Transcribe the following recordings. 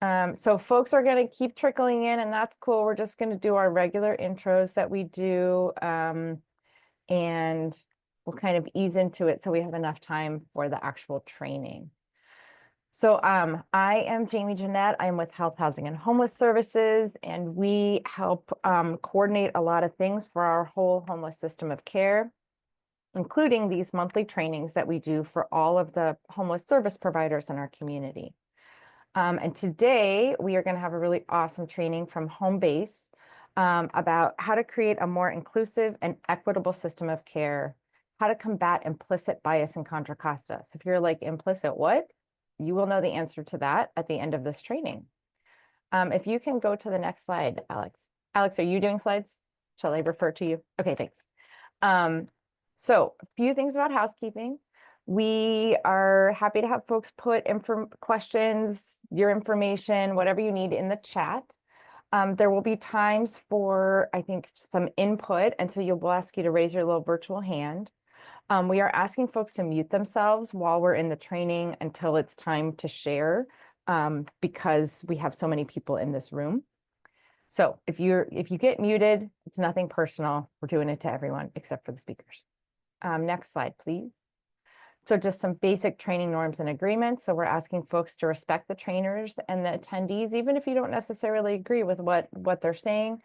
So folks are going to keep trickling in, and that's cool. We're just going to do our regular intros that we do, and we'll kind of ease into it so we have enough time for the actual training. So I am Jamie Jeanette. I'm with Health, Housing, and Homeless Services, and we help coordinate a lot of things for our whole homeless system of care, including these monthly trainings that we do for all of the homeless service providers in our community. And today we are going to have a really awesome training from Homebase about how to create a more inclusive and equitable system of care, how to combat implicit bias and Contra Costa. So if you're like, implicit what? You will know the answer to that at the end of this training. If you can go to the next slide, Alex. Alex, are you doing slides? Shall I refer to you? Okay, thanks. So a few things about housekeeping. We are happy to have folks put questions, your information, whatever you need in the chat. There will be times for, I think, some input, and so we'll ask you to raise your little virtual hand. We are asking folks to mute themselves while we're in the training until it's time to share, because we have so many people in this room. So if you get muted, it's nothing personal. We're doing it to everyone except for the speakers. Next slide, please. So just some basic training norms and agreements. So we're asking folks to respect the trainers and the attendees, even if you don't necessarily agree with what they're saying.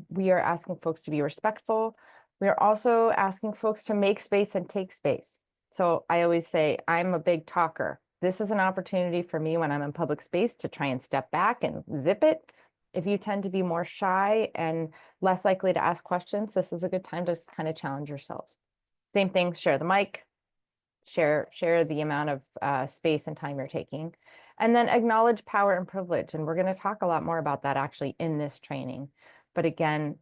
We are asking folks to be respectful. We are also asking folks to make space and take space. So I always say, I'm a big talker. This is an opportunity for me when I'm in public space to try and step back and zip it. If you tend to be more shy and less likely to ask questions, this is a good time to kind of challenge yourselves. Same thing, share the mic, share the amount of space and time you're taking, and then acknowledge power and privilege. And we're going to talk a lot more about that actually in this training. But again,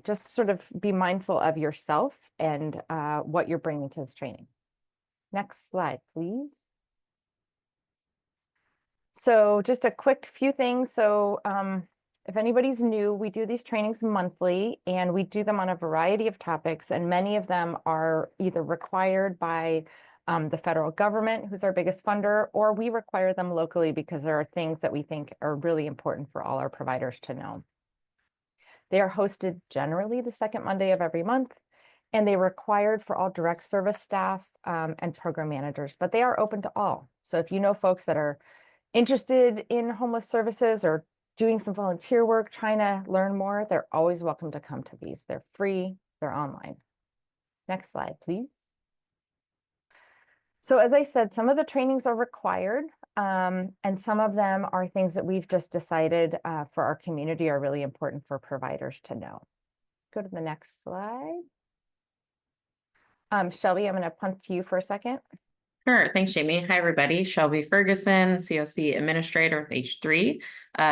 just sort of be mindful of yourself and what you're bringing to this training. Next slide, please. So just a quick few things. So if anybody's new, we do these trainings monthly, and we do them on a variety of topics, and many of them are either required by the federal government, who's our biggest funder, or we require them locally because there are things that we think are really important for all our providers to know. They are hosted generally the second Monday of every month, and they're required for all direct service staff and program managers, but they are open to all. So if you know folks that are interested in homeless services or doing some volunteer work, trying to learn more, they're always welcome to come to these. They're free, they're online. Next slide, please. So as I said, some of the trainings are required, and some of them are things that we've just decided for our community are really important for providers to know. Go to the next slide. Shelby, I'm going to punt to you for a second. Sure. Thanks, Jamie. Hi, everybody. Shelby Ferguson, CoC Administrator with H3.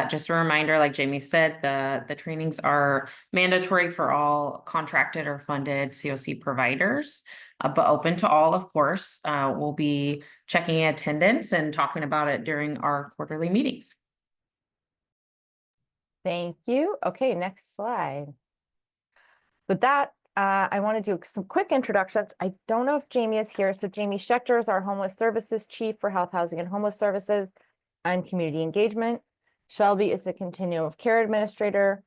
Just a reminder, like Jamie said, the trainings are mandatory for all contracted or funded CoC providers, but open to all, of course. We'll be checking attendance and talking about it during our quarterly meetings. Thank you. Okay, next slide. With that, I want to do some quick introductions. I don't know if Jamie is here. So Jamie Schechter is our Homeless Services Chief for Health, Housing, and Homeless Services and Community Engagement. Shelby is the Continuum of Care Administrator.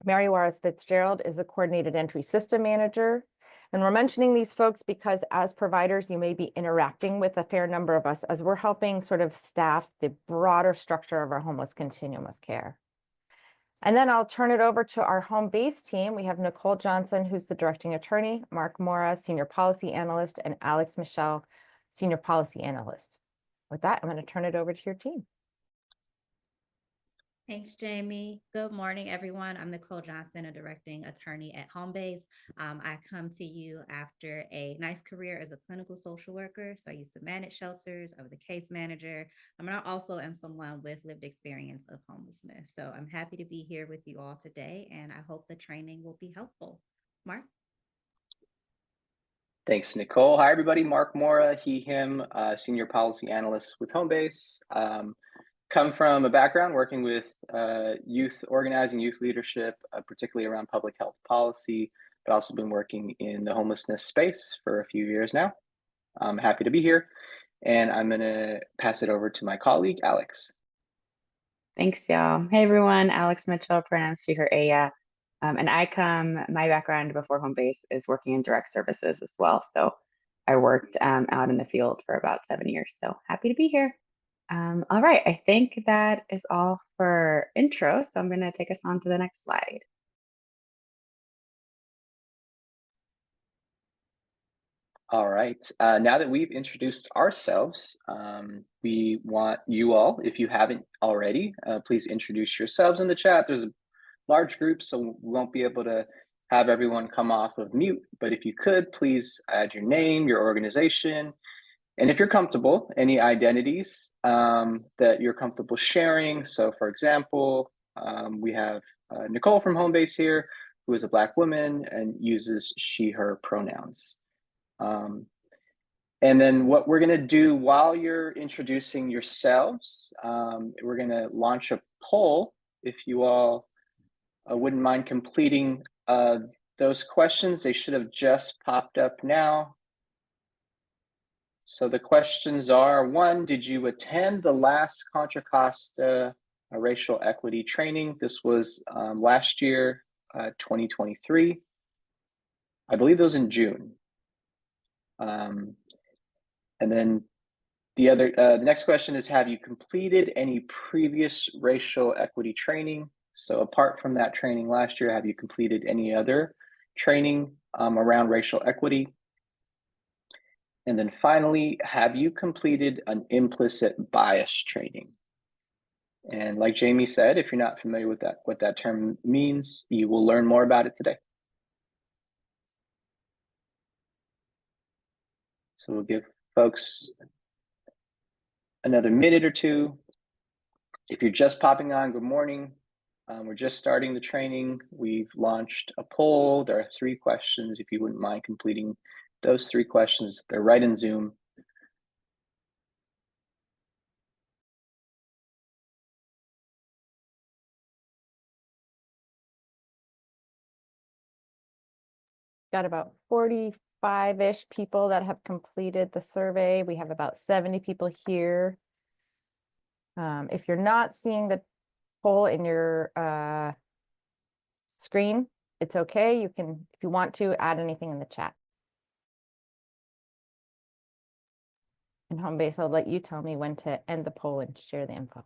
Mary Juarez Fitzgerald is the Coordinated Entry System Manager. And we're mentioning these folks because as providers, you may be interacting with a fair number of us as we're helping sort of staff the broader structure of our homeless continuum of care. And then I'll turn it over to our home base team. We have Nicole Johnson, who's the directing attorney, Mark Mora, senior policy analyst, and Alex Michelle, senior policy analyst. With that, I'm going to turn it over to your team. Thanks, Jamie. Good morning, everyone. I'm Nicole Johnson, a directing attorney at Homebase. I come to you after a nice career as a clinical social worker. So I used to manage shelters. I was a case manager. And I also am someone with lived experience of homelessness. So I'm happy to be here with you all today, and I hope the training will be helpful. Mark? Thanks, Nicole. Hi, everybody. Mark Mora, he, him, senior policy analyst with Homebase. Come from a background working with youth organizing, youth leadership, particularly around public health policy, but also been working in the homelessness space for a few years now. I'm happy to be here, and I'm going to pass it over to my colleague, Alex. Thanks, y'all. Hey, everyone. Alex Mitchell, pronounced she, her, Aya. My background before home base is working in direct services as well. So I worked out in the field for about 7 years. So happy to be here. All right. I think that is all for intro. So I'm going to take us on to the next slide. All right. Now that we've introduced ourselves, we want you all, if you haven't already, please introduce yourselves in the chat. There's a large group, so we won't be able to have everyone come off of mute. But if you could, please add your name, your organization, and if you're comfortable, any identities that you're comfortable sharing. So for example, we have Nicole from Homebase here, who is a Black woman and uses she, her pronouns. And then what we're going to do while you're introducing yourselves, we're going to launch a poll. If you all wouldn't mind completing those questions, they should have just popped up now. So the questions are, 1, did you attend the last Contra Costa racial equity training? This was last year, 2023. I believe it was in June. And then the next question is, have you completed any previous racial equity training? So apart from that training last year, have you completed any other training around racial equity? And then finally, have you completed an implicit bias training? And like Jamie said, if you're not familiar with that, what that term means, you will learn more about it today. So we'll give folks another minute or two. If you're just popping on, good morning. We're just starting the training. We've launched a poll. There are 3 questions. If you wouldn't mind completing those 3 questions, they're right in Zoom. Got about 45-ish people that have completed the survey. We have about 70 people here. If you're not seeing the poll in your screen, it's okay. You can, if you want to, add anything in the chat. In Homebase, I'll let you tell me when to end the poll and share the info.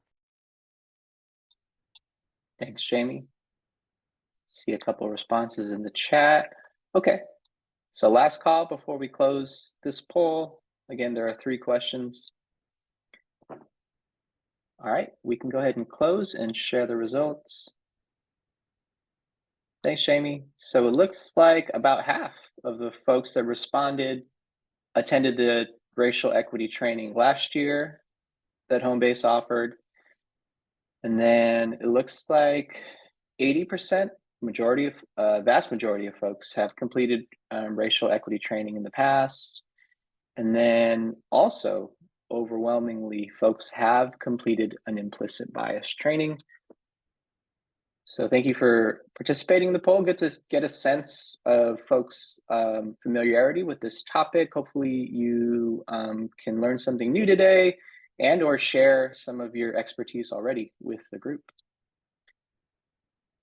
Thanks, Jamie. See a couple of responses in the chat. Okay, so last call before we close this poll. Again, there are 3 questions. All right, we can go ahead and close and share the results. Thanks, Jamie. So it looks like about half of the folks that responded attended the racial equity training last year that Homebase offered. And then it looks like 80%, vast majority of folks have completed racial equity training in the past. And then also overwhelmingly, folks have completed an implicit bias training. So thank you for participating in the poll. Good to get a sense of folks' familiarity with this topic. Hopefully you can learn something new today and or share some of your expertise already with the group.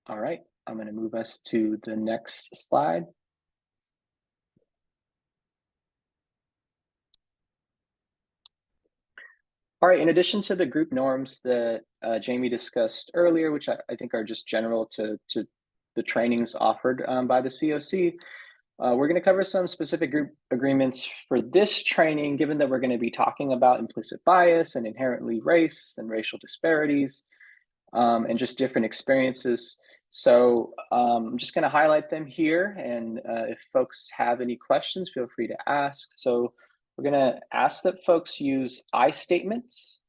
All right, I'm going to move us to the next slide. All right, in addition to the group norms that Jamie discussed earlier, which I think are just general to the trainings offered by the CoC, we're going to cover some specific group agreements for this training, given that we're going to be talking about implicit bias and inherently race and racial disparities and just different experiences. So I'm just going to highlight them here. And if folks have any questions, feel free to ask. So we're going to ask that folks use I statements.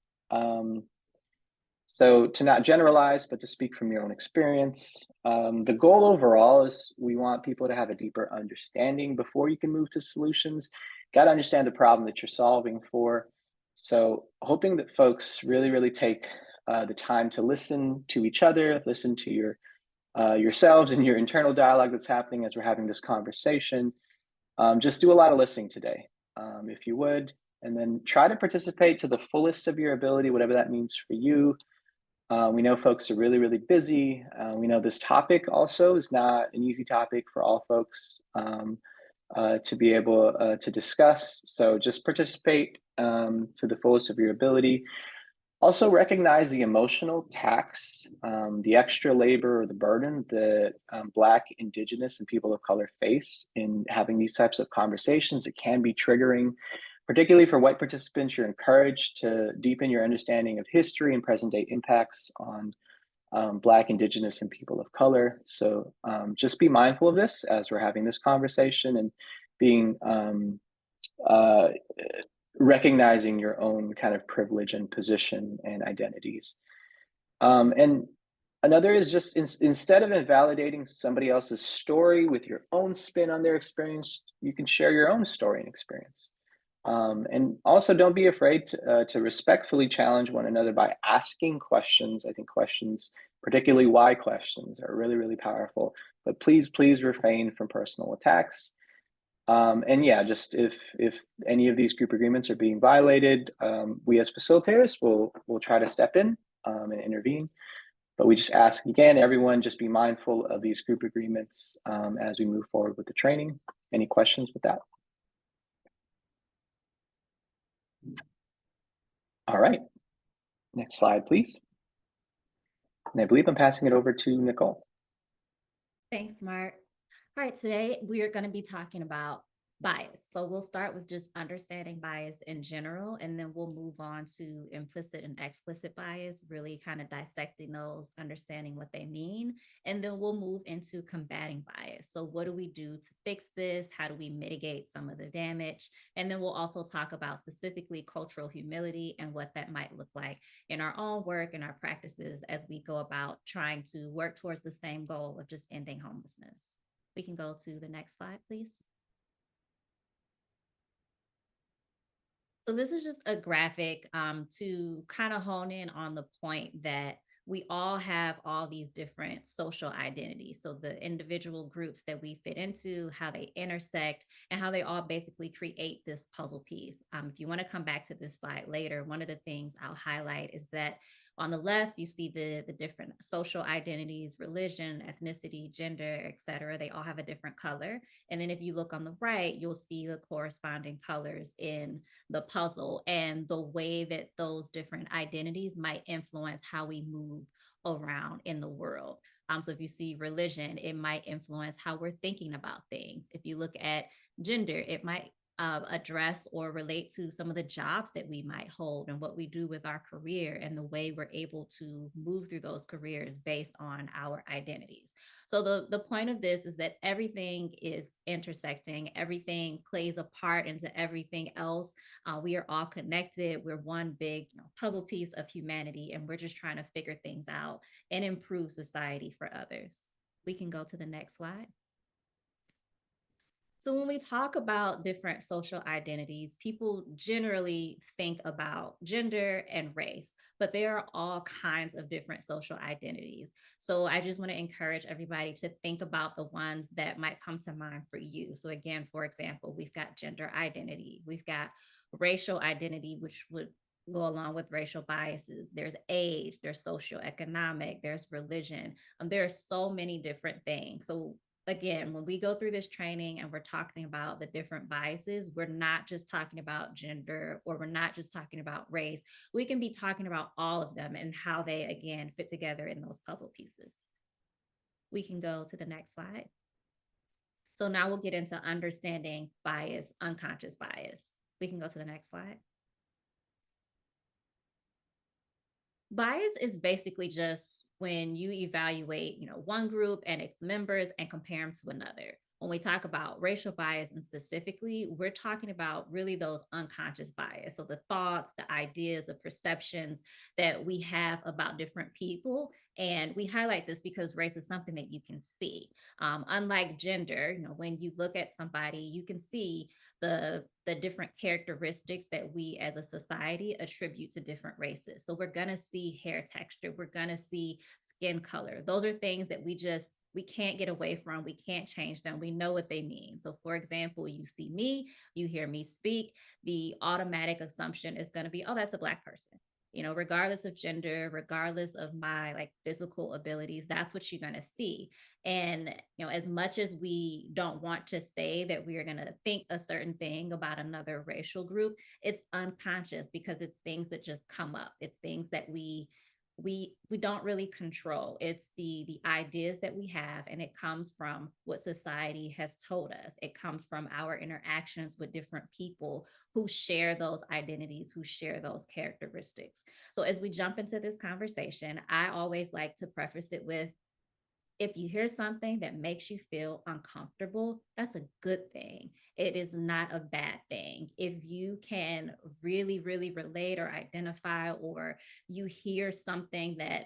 So to not generalize, but to speak from your own experience. The goal overall is we want people to have a deeper understanding before you can move to solutions. Got to understand the problem that you're solving for. So hoping that folks really take the time to listen to each other, listen to yourselves and your internal dialogue that's happening as we're having this conversation. Just do a lot of listening today, if you would, and then try to participate to the fullest of your ability, whatever that means for you. We know folks are really, really busy. We know this topic also is not an easy topic for all folks to be able to discuss. So just participate to the fullest of your ability. Also recognize the emotional tax, the extra labor or the burden that Black, Indigenous, and people of color face in having these types of conversations. It can be triggering, particularly for white participants. You're encouraged to deepen your understanding of history and present day impacts on Black, Indigenous, and people of color. So just be mindful of this as we're having this conversation, and being recognizing your own kind of privilege and position and identities. And another is just instead of invalidating somebody else's story with your own spin on their experience, you can share your own story and experience. And also don't be afraid to respectfully challenge one another by asking questions. I think questions, particularly why questions, are really, really powerful. But please, please refrain from personal attacks. And yeah, just if any of these group agreements are being violated, we as facilitators will try to step in and intervene. But we just ask again, everyone, just be mindful of these group agreements as we move forward with the training. Any questions with that? All right, next slide, please. And I believe I'm passing it over to Nicole. Thanks, Mark. All right, today we are going to be talking about bias. So we'll start with just understanding bias in general, and then we'll move on to implicit and explicit bias, really kind of dissecting those, understanding what they mean. And then we'll move into combating bias. So what do we do to fix this? How do we mitigate some of the damage? And then we'll also talk about specifically cultural humility and what that might look like in our own work and our practices as we go about trying to work towards the same goal of just ending homelessness. We can go to the next slide, please. So this is just a graphic to kind of hone in on the point that we all have all these different social identities. So the individual groups that we fit into, how they intersect, and how they all basically create this puzzle piece. If you want to come back to this slide later, one of the things I'll highlight is that on the left, you see the different social identities, religion, ethnicity, gender, et cetera. They all have a different color. And then if you look on the right, you'll see the corresponding colors in the puzzle and the way that those different identities might influence how we move around in the world. So if you see religion, it might influence how we're thinking about things. If you look at gender, it might address or relate to some of the jobs that we might hold and what we do with our career and the way we're able to move through those careers based on our identities. So the point of this is that everything is intersecting, everything plays a part into everything else. We are all connected. We're one big puzzle piece of humanity, and we're just trying to figure things out and improve society for others. We can go to the next slide. So when we talk about different social identities, people generally think about gender and race, but there are all kinds of different social identities. So I just want to encourage everybody to think about the ones that might come to mind for you. So again, for example, we've got gender identity, we've got racial identity, which would go along with racial biases. There's age, there's socioeconomic, there's religion. There are so many different things. So again, when we go through this training and we're talking about the different biases, we're not just talking about gender or we're not just talking about race. We can be talking about all of them and how they, again, fit together in those puzzle pieces. We can go to the next slide. So now we'll get into understanding bias, unconscious bias. We can go to the next slide. Bias is basically just when you evaluate, one group and its members and compare them to another. When we talk about racial bias and specifically, we're talking about really those unconscious bias. So the thoughts, the ideas, the perceptions that we have about different people. And we highlight this because race is something that you can see. Unlike gender, when you look at somebody, you can see the different characteristics that we as a society attribute to different races. So we're going to see hair texture, we're going to see skin color. Those are things that we can't get away from. We can't change them. We know what they mean. So for example, you see me, you hear me speak, the automatic assumption is going to be, oh, that's a Black person. regardless of gender, regardless of my like physical abilities, that's what you're going to see. And, as much as we don't want to say that we are going to think a certain thing about another racial group, it's unconscious because it's things that just come up. It's things that we don't really control. It's the ideas that we have, and it comes from what society has told us. It comes from our interactions with different people who share those identities, who share those characteristics. So as we jump into this conversation, I always like to preface it with, if you hear something that makes you feel uncomfortable, that's a good thing. It is not a bad thing. If you can really, really relate or identify, or you hear something that,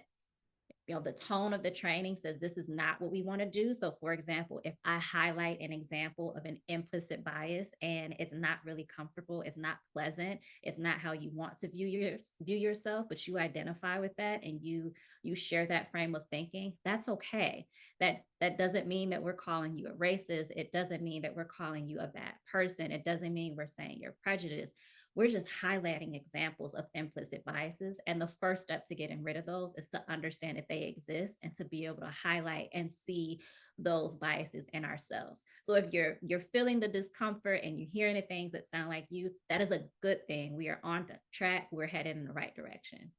the tone of the training says this is not what we want to do. So for example, if I highlight an example of an implicit bias and it's not really comfortable, it's not pleasant, it's not how you want to view yourself, but you identify with that and you share that frame of thinking, that's okay. That doesn't mean that we're calling you a racist. It doesn't mean that we're calling you a bad person. It doesn't mean we're saying you're prejudiced. We're just highlighting examples of implicit biases. And the first step to getting rid of those is to understand that they exist and to be able to highlight and see those biases in ourselves. So if you're feeling the discomfort and you're hearing the things that sound like you, that is a good thing. We are on the track. We're headed in the right direction.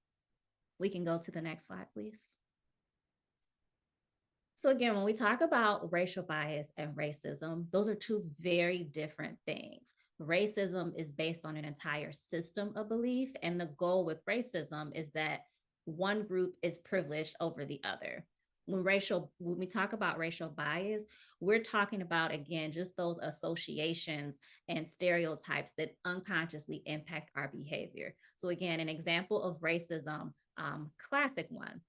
We can go to the next slide, please. So again, when we talk about racial bias and racism, those are two very different things. Racism is based on an entire system of belief, and the goal with racism is that one group is privileged over the other. When we talk about racial bias, we're talking about, again, just those associations and stereotypes that unconsciously impact our behavior. So again, an example of racism, classic one.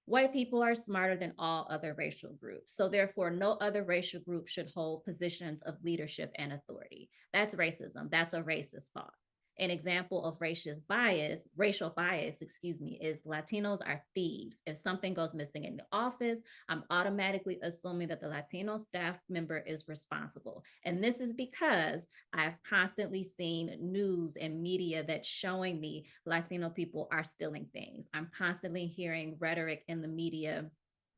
White people are smarter than all other racial groups. So therefore, no other racial group should hold positions of leadership and authority. That's racism. That's a racist thought. An example of racial bias, is Latinos are thieves. If something goes missing in the office, I'm automatically assuming that the Latino staff member is responsible. And this is because I've constantly seen news and media that's showing me Latino people are stealing things. I'm constantly hearing rhetoric in the media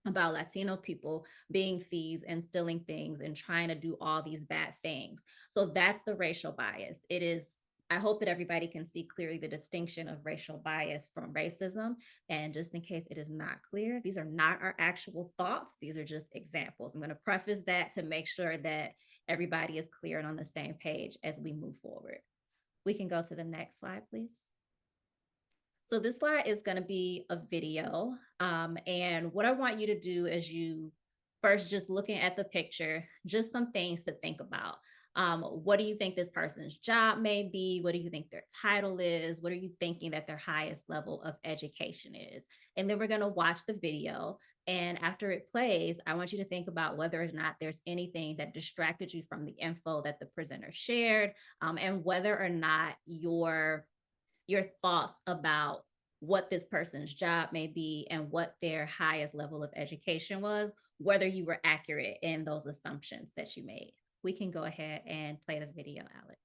about Latino people being thieves and stealing things and trying to do all these bad things. So that's the racial bias. I hope that everybody can see clearly the distinction of racial bias from racism. And just in case it is not clear, these are not our actual thoughts. These are just examples. I'm going to preface that to make sure that everybody is clear and on the same page as we move forward. We can go to the next slide, please. So this slide is going to be a video. And what I want you to do is you first, just looking at the picture, just some things to think about. What do you think this person's job may be? What do you think their title is? What are you thinking that their highest level of education is? And then we're going to watch the video. And after it plays, I want you to think about whether or not there's anything that distracted you from the info that the presenter shared, and whether or not your thoughts about what this person's job may be and what their highest level of education was, whether you were accurate in those assumptions that you made. We can go ahead and play the video, Alex.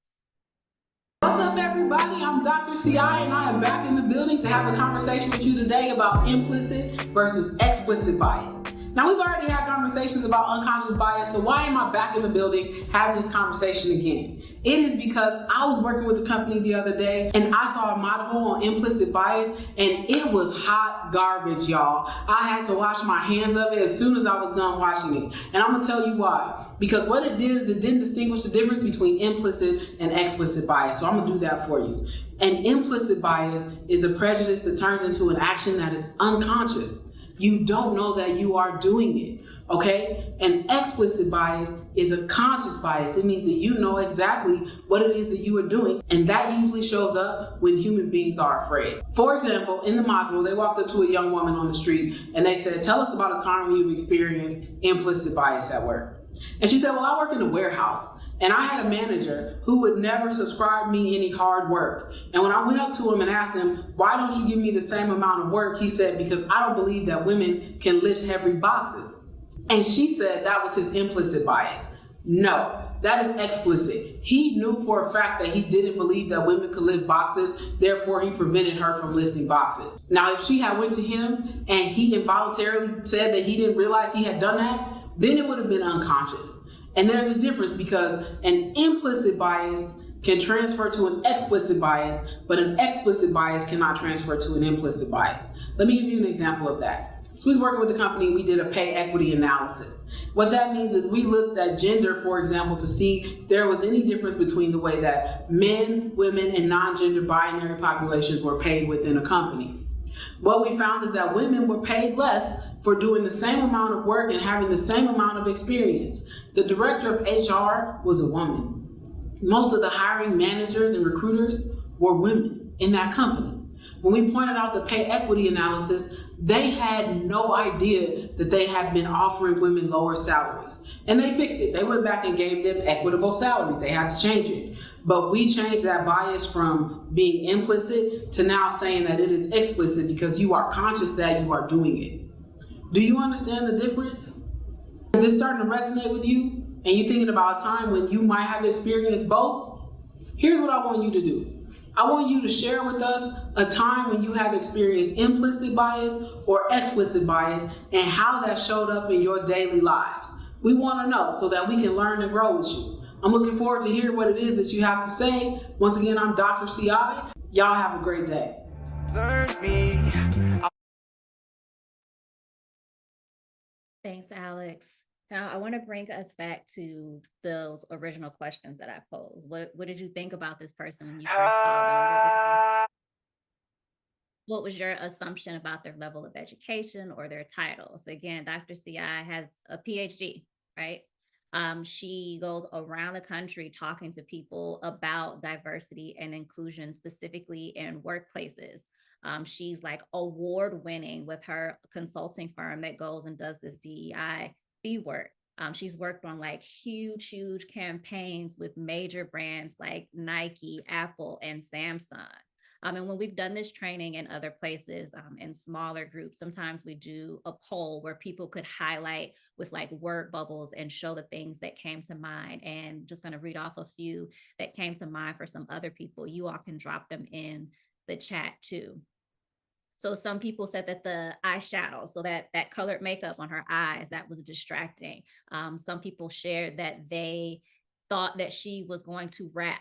What's up, everybody? I'm Dr. CI, and I am back in the building to have a conversation with you today about implicit versus explicit bias. Now, we've already had conversations about unconscious bias, so why am I back in the building having this conversation again? It is because I was working with a company the other day, and I saw a module on implicit bias, and it was hot garbage, y'all. I had to wash my hands of it as soon as I was done watching it. And I'm gonna tell you why. Because what it did is it didn't distinguish the difference between implicit and explicit bias. So I'm gonna do that for you. An implicit bias is a prejudice that turns into an action that is unconscious. You don't know that you are doing it, okay? An explicit bias is a conscious bias. It means that you know exactly what it is that you are doing, and that usually shows up when human beings are afraid. For example, in the module, they walked up to a young woman on the street and they said, tell us about a time when you've experienced implicit bias at work. And she said, well, I work in a warehouse. And I had a manager who would never subscribe me any hard work. And when I went up to him and asked him, why don't you give me the same amount of work? He said, because I don't believe that women can lift heavy boxes. And she said that was his implicit bias. No, that is explicit. He knew for a fact that he didn't believe that women could lift boxes, therefore he prevented her from lifting boxes. Now, if she had went to him and he involuntarily said that he didn't realize he had done that, then it would have been unconscious. And there's a difference, because an implicit bias can transfer to an explicit bias, but an explicit bias cannot transfer to an implicit bias. Let me give you an example of that. So we was working with the company, we did a pay equity analysis. What that means is we looked at gender, for example, to see if there was any difference between the way that men, women, and non-gender binary populations were paid within a company. What we found is that women were paid less for doing the same amount of work and having the same amount of experience. The director of HR was a woman. Most of the hiring managers and recruiters were women in that company. When we pointed out the pay equity analysis, they had no idea that they had been offering women lower salaries. And they fixed it. They went back and gave them equitable salaries. They had to change it. But we changed that bias from being implicit to now saying that it is explicit, because you are conscious that you are doing it. Do you understand the difference? Is this starting to resonate with you? And you're thinking about a time when you might have experienced both? Here's what I want you to do. I want you to share with us a time when you have experienced implicit bias or explicit bias and how that showed up in your daily lives. We want to know so that we can learn and grow with you. I'm looking forward to hearing what it is that you have to say. Once again, I'm Dr. CI. Y'all have a great day. Thanks, Alex. Now, I want to bring us back to those original questions that I posed. What did you think about this person when you first saw them? What was your assumption about their level of education or their title? So again, Dr. CI has a PhD, right? She goes around the country talking to people about diversity and inclusion, specifically in workplaces. She's like award-winning with her consulting firm that goes and does this DEI work. She's worked on like huge campaigns with major brands like Nike, Apple, and Samsung. And when we've done this training in other places, in smaller groups, sometimes we do a poll where people could highlight with like word bubbles and show the things that came to mind. And just going to read off a few that came to mind for some other people. You all can drop them in the chat too. So some people said that the eyeshadow, so that colored makeup on her eyes, that was distracting. Some people shared that they thought that she was going to rap.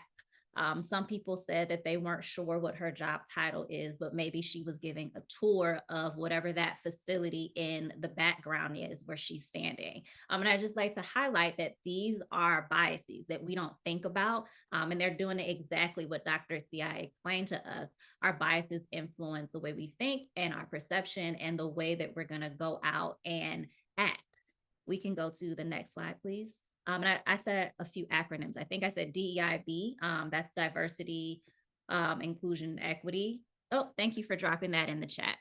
Some people said that they weren't sure what her job title is, but maybe she was giving a tour of whatever that facility in the background is where she's standing. And I just like to highlight that these are biases that we don't think about, and they're doing exactly what Dr. CI explained to us. Our biases influence the way we think and our perception and the way that we're going to go out and act. We can go to the next slide, please. And I said a few acronyms. I think I said DEIB, that's diversity, inclusion, equity. Oh, thank you for dropping that in the chat.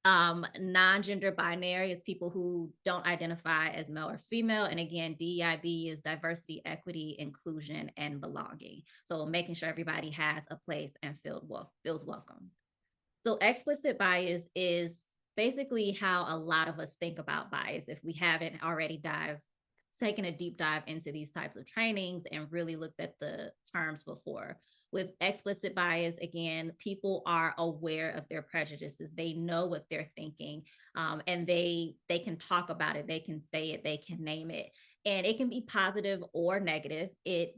Non-gender binary is people who don't identify as male or female. And again, DEIB is diversity, equity, inclusion, and belonging. So making sure everybody has a place and feels welcome. So explicit bias is basically how a lot of us think about bias. If we haven't already taken a deep dive into these types of trainings and really looked at the terms before. With explicit bias, again, people are aware of their prejudices. They know what they're thinking, and they can talk about it. They can say it. They can name it. And it can be positive or negative. It's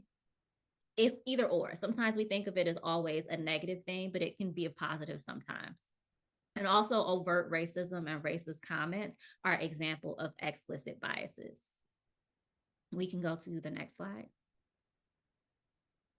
either or. Sometimes we think of it as always a negative thing, but it can be a positive sometimes. And also overt racism and racist comments are example of explicit biases. We can go to the next slide.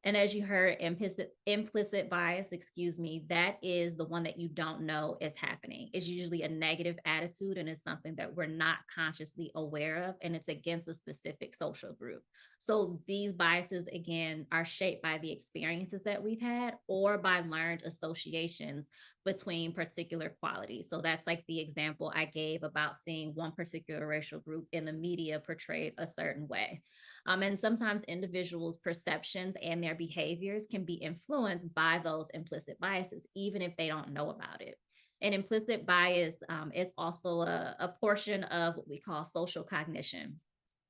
And as you heard, implicit bias, that is the one that you don't know is happening. It's usually a negative attitude and it's something that we're not consciously aware of, and it's against a specific social group. So these biases, again, are shaped by the experiences that we've had or by learned associations between particular qualities. So that's like the example I gave about seeing one particular racial group in the media portrayed a certain way. And sometimes individuals' perceptions and their behaviors can be influenced by those implicit biases, even if they don't know about it. And implicit bias is also a portion of what we call social cognition.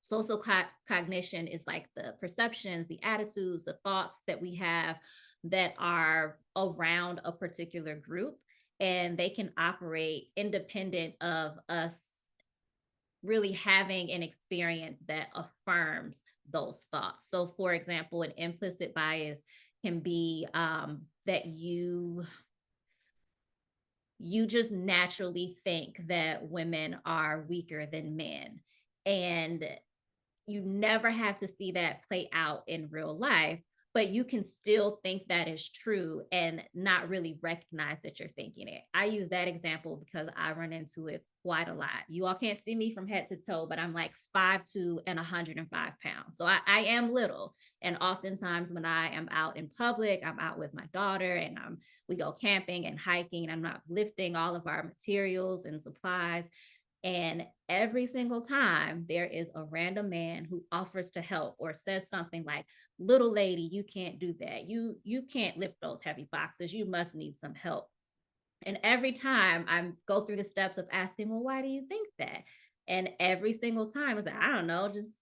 Social cognition is like the perceptions, the attitudes, the thoughts that we have that are around a particular group, and they can operate independent of us really having an experience that affirms those thoughts. So, for example, an implicit bias can be that you just naturally think that women are weaker than men, and you never have to see that play out in real life, but you can still think that is true and not really recognize that you're thinking it. I use that example because I run into it quite a lot. You all can't see me from head to toe, but I'm like 5'2" and 105 pounds. So I am little. And oftentimes when I am out in public, I'm out with my daughter and we go camping and hiking, and I'm not lifting all of our materials and supplies. And every single time there is a random man who offers to help or says something like, little lady, you can't do that. You can't lift those heavy boxes. You must need some help. And every time I go through the steps of asking, well, why do you think that? And every single time it's like, I don't know, just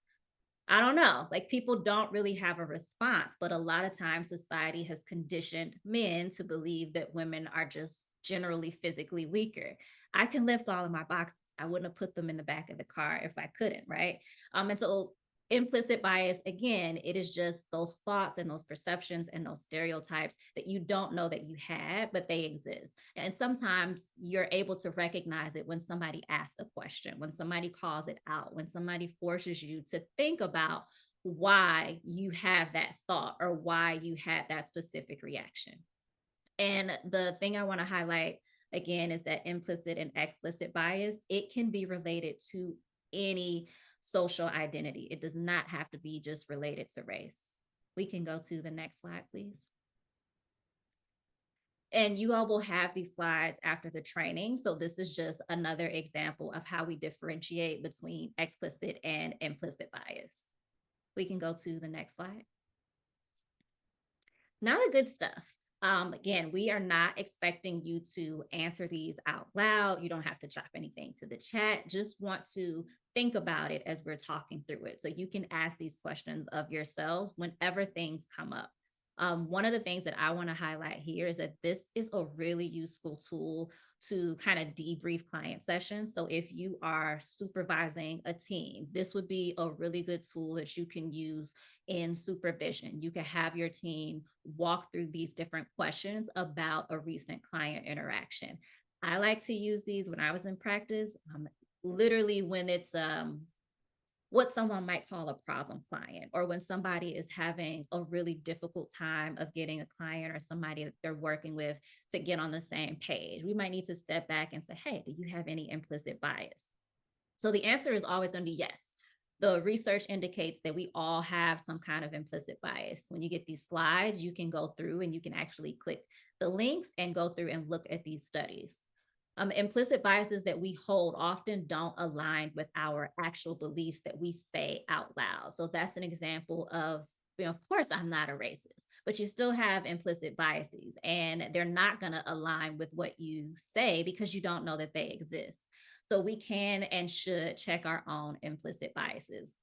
I don't know. Like, people don't really have a response, but a lot of times society has conditioned men to believe that women are just generally physically weaker. I can lift all of my boxes. I wouldn't have put them in the back of the car if I couldn't, right? And so implicit bias, again, it is just those thoughts and those perceptions and those stereotypes that you don't know that you had, but they exist. And sometimes you're able to recognize it when somebody asks a question, when somebody calls it out, when somebody forces you to think about why you have that thought or why you had that specific reaction. And the thing I want to highlight again is that implicit and explicit bias, it can be related to any social identity. It does not have to be just related to race. We can go to the next slide, please. And you all will have these slides after the training. So this is just another example of how we differentiate between explicit and implicit bias. We can go to the next slide. Now the good stuff. Again, we are not expecting you to answer these out loud. You don't have to chop anything to the chat. Just want to think about it as we're talking through it. So you can ask these questions of yourselves whenever things come up. One of the things that I want to highlight here is that this is a really useful tool to kind of debrief client sessions. So if you are supervising a team, this would be a really good tool that you can use in supervision. You can have your team walk through these different questions about a recent client interaction. I like to use these when I was in practice, literally when it's what someone might call a problem client, or when somebody is having a really difficult time of getting a client or somebody that they're working with to get on the same page. We might need to step back and say, hey, do you have any implicit bias? So the answer is always going to be yes. The research indicates that we all have some kind of implicit bias. When you get these slides, you can go through and you can actually click the links and go through and look at these studies. Implicit biases that we hold often don't align with our actual beliefs that we say out loud. So that's an example of, of course, I'm not a racist, but you still have implicit biases and they're not going to align with what you say because you don't know that they exist. So we can and should check our own implicit biases.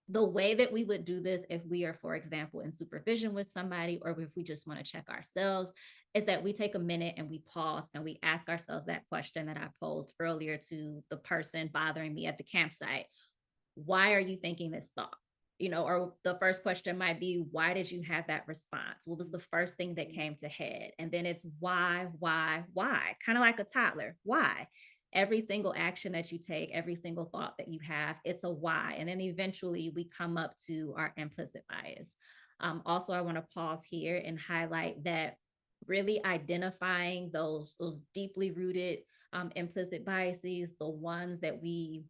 The way that we would do this if we are, for example, in supervision with somebody, or if we just want to check ourselves, is that we take a minute and we pause and we ask ourselves that question that I posed earlier to the person bothering me at the campsite. Why are you thinking this thought? Or the first question might be, why did you have that response? What was the first thing that came to head? And then it's why? Kind of like a toddler. Why? Every single action that you take, every single thought that you have, it's a why. And then eventually we come up to our implicit bias. Also, I want to pause here and highlight that really identifying those deeply rooted implicit biases, the ones that we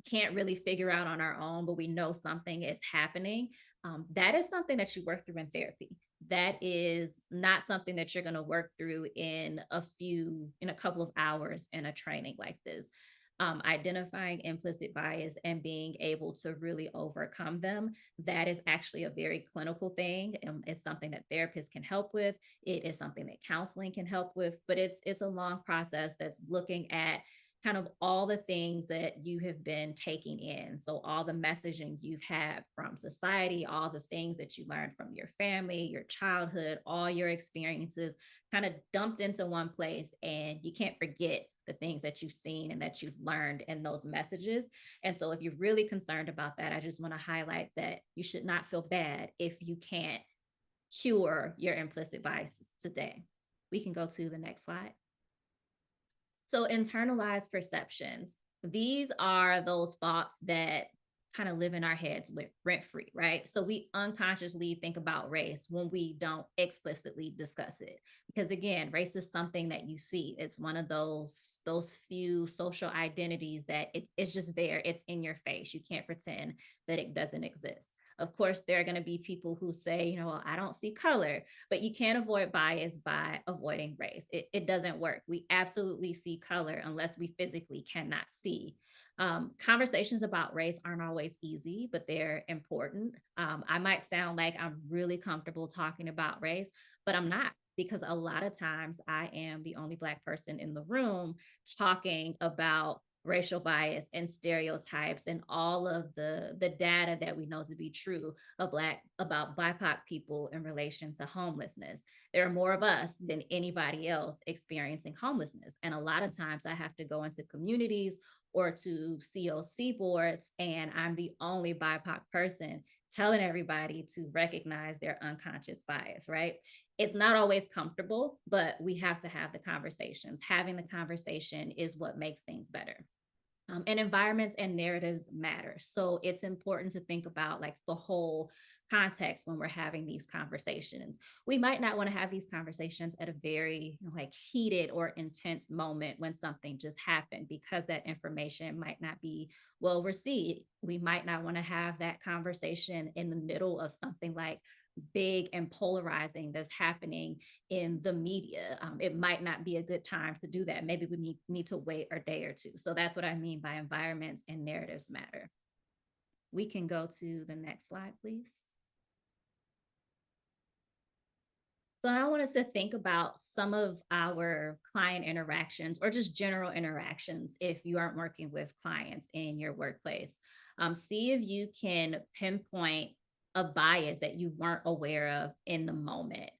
can't really figure out on our own, but we know something is happening. That is something that you work through in therapy. That is not something that you're going to work through in a couple of hours in a training like this. Identifying implicit bias and being able to really overcome them, that is actually a very clinical thing. It's something that therapists can help with. It is something that counseling can help with, but it's a long process that's looking at kind of all the things that you have been taking in. So all the messaging you've had from society, all the things that you learned from your family, your childhood, all your experiences kind of dumped into one place, and you can't forget the things that you've seen and that you've learned in those messages. And so if you're really concerned about that, I just want to highlight that you should not feel bad if you can't cure your implicit biases today. We can go to the next slide. So internalized perceptions, these are those thoughts that kind of live in our heads with rent free, right? So we unconsciously think about race when we don't explicitly discuss it. Because again, race is something that you see. It's one of those few social identities that it's just there. It's in your face. You can't pretend that it doesn't exist. Of course, there are going to be people who say, well, I don't see color, but you can't avoid bias by avoiding race. It doesn't work. We absolutely see color unless we physically cannot see. Conversations about race aren't always easy, but they're important. I might sound like I'm really comfortable talking about race, but I'm not, because a lot of times I am the only Black person in the room talking about racial bias and stereotypes and all of the data that we know to be true about BIPOC people in relation to homelessness. There are more of us than anybody else experiencing homelessness. And a lot of times I have to go into communities or to CoC boards, and I'm the only BIPOC person telling everybody to recognize their unconscious bias, right? It's not always comfortable, but we have to have the conversations. Having the conversation is what makes things better. And environments and narratives matter. So it's important to think about like the whole context when we're having these conversations. We might not want to have these conversations at a very like heated or intense moment when something just happened, because that information might not be well received. We might not want to have that conversation in the middle of something like big and polarizing that's happening in the media. It might not be a good time to do that. Maybe we need to wait a day or two. So that's what I mean by environments and narratives matter. We can go to the next slide, please. So I want us to think about some of our client interactions or just general interactions if you aren't working with clients in your workplace. See if you can pinpoint a bias that you weren't aware of in the moment.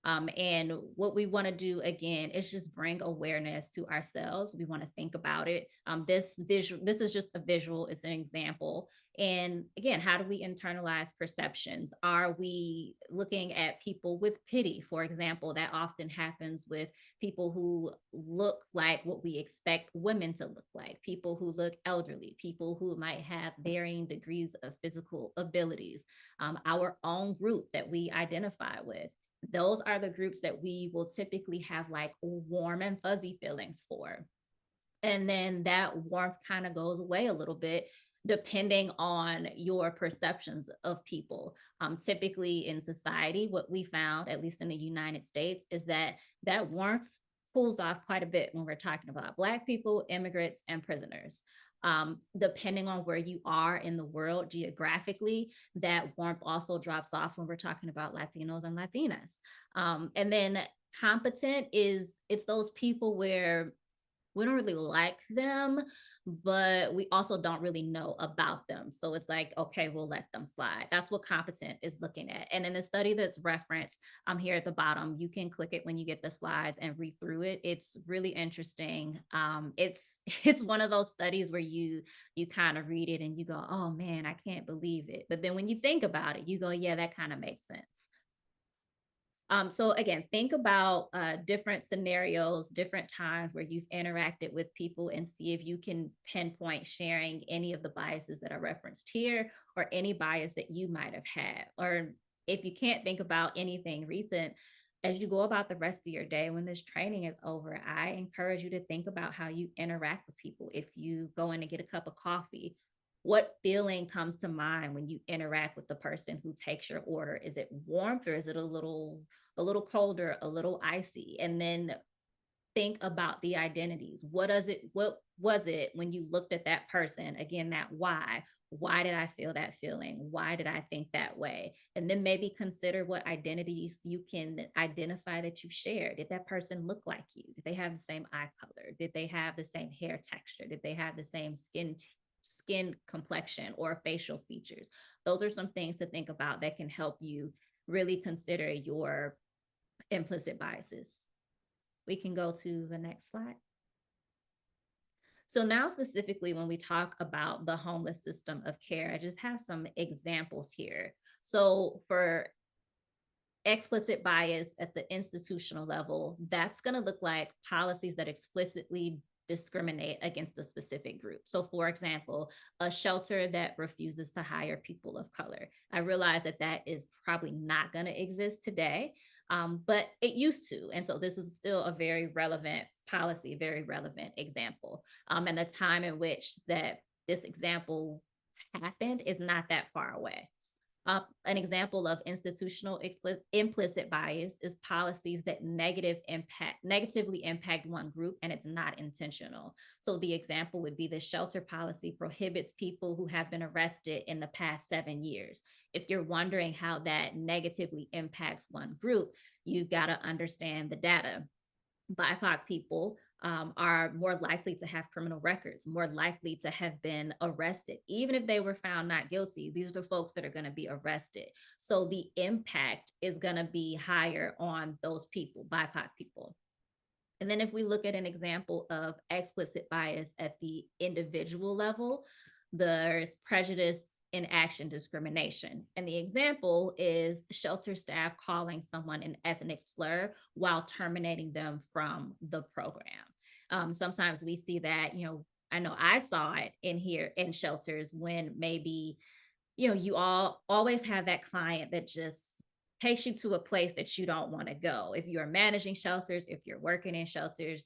And what we want to do again is just bring awareness to ourselves. We want to think about it. This is just a visual, it's an example. And again, how do we internalize perceptions? Are we looking at people with pity, for example? That often happens with people who look like what we expect women to look like, people who look elderly, people who might have varying degrees of physical abilities, our own group that we identify with. Those are the groups that we will typically have like warm and fuzzy feelings for. And then that warmth kind of goes away a little bit depending on your perceptions of people. Typically in society, what we found, at least in the United States, is that that warmth cools off quite a bit when we're talking about Black people, immigrants, and prisoners. Depending on where you are in the world geographically, that warmth also drops off when we're talking about Latinos and Latinas. And then competent it's those people where we don't really like them, but we also don't really know about them. So it's like, okay, we'll let them slide. That's what competent is looking at. And in the study that's referenced here at the bottom, you can click it when you get the slides and read through it. It's really interesting. It's one of those studies where you kind of read it and you go, oh man, I can't believe it. But then when you think about it, you go, yeah, that kind of makes sense. So again, think about different scenarios, different times where you've interacted with people, and see if you can pinpoint sharing any of the biases that are referenced here or any bias that you might have had. Or if you can't think about anything recent, as you go about the rest of your day, when this training is over, I encourage you to think about how you interact with people. If you go in to get a cup of coffee, what feeling comes to mind when you interact with the person who takes your order? Is it warmth, or is it a little colder, a little icy? And then think about the identities. What was it when you looked at that person? Again, that why. Why did I feel that feeling? Why did I think that way? And then maybe consider what identities you can identify that you share. Did that person look like you? Did they have the same eye color? Did they have the same hair texture? Did they have the same skin complexion or facial features? Those are some things to think about that can help you really consider your implicit biases. We can go to the next slide. So now specifically when we talk about the homeless system of care, I just have some examples here. So for explicit bias at the institutional level, that's going to look like policies that explicitly discriminate against a specific group. So for example, a shelter that refuses to hire people of color. I realize that that is probably not going to exist today, but it used to. And so this is still a very relevant policy, very relevant example. And the time in which that this example happened is not that far away. An example of institutional implicit bias is policies that negatively impact one group and it's not intentional. So the example would be the shelter policy prohibits people who have been arrested in the past 7 years. If you're wondering how that negatively impacts one group, you've got to understand the data. BIPOC people are more likely to have criminal records, more likely to have been arrested. Even if they were found not guilty, these are the folks that are going to be arrested. So the impact is going to be higher on those people, BIPOC people. And then if we look at an example of explicit bias at the individual level, there's prejudice in action discrimination. And the example is shelter staff calling someone an ethnic slur while terminating them from the program. Sometimes we see that, I know I saw it in here in shelters when maybe, you all always have that client that just takes you to a place that you don't want to go. If you're managing shelters, if you're working in shelters,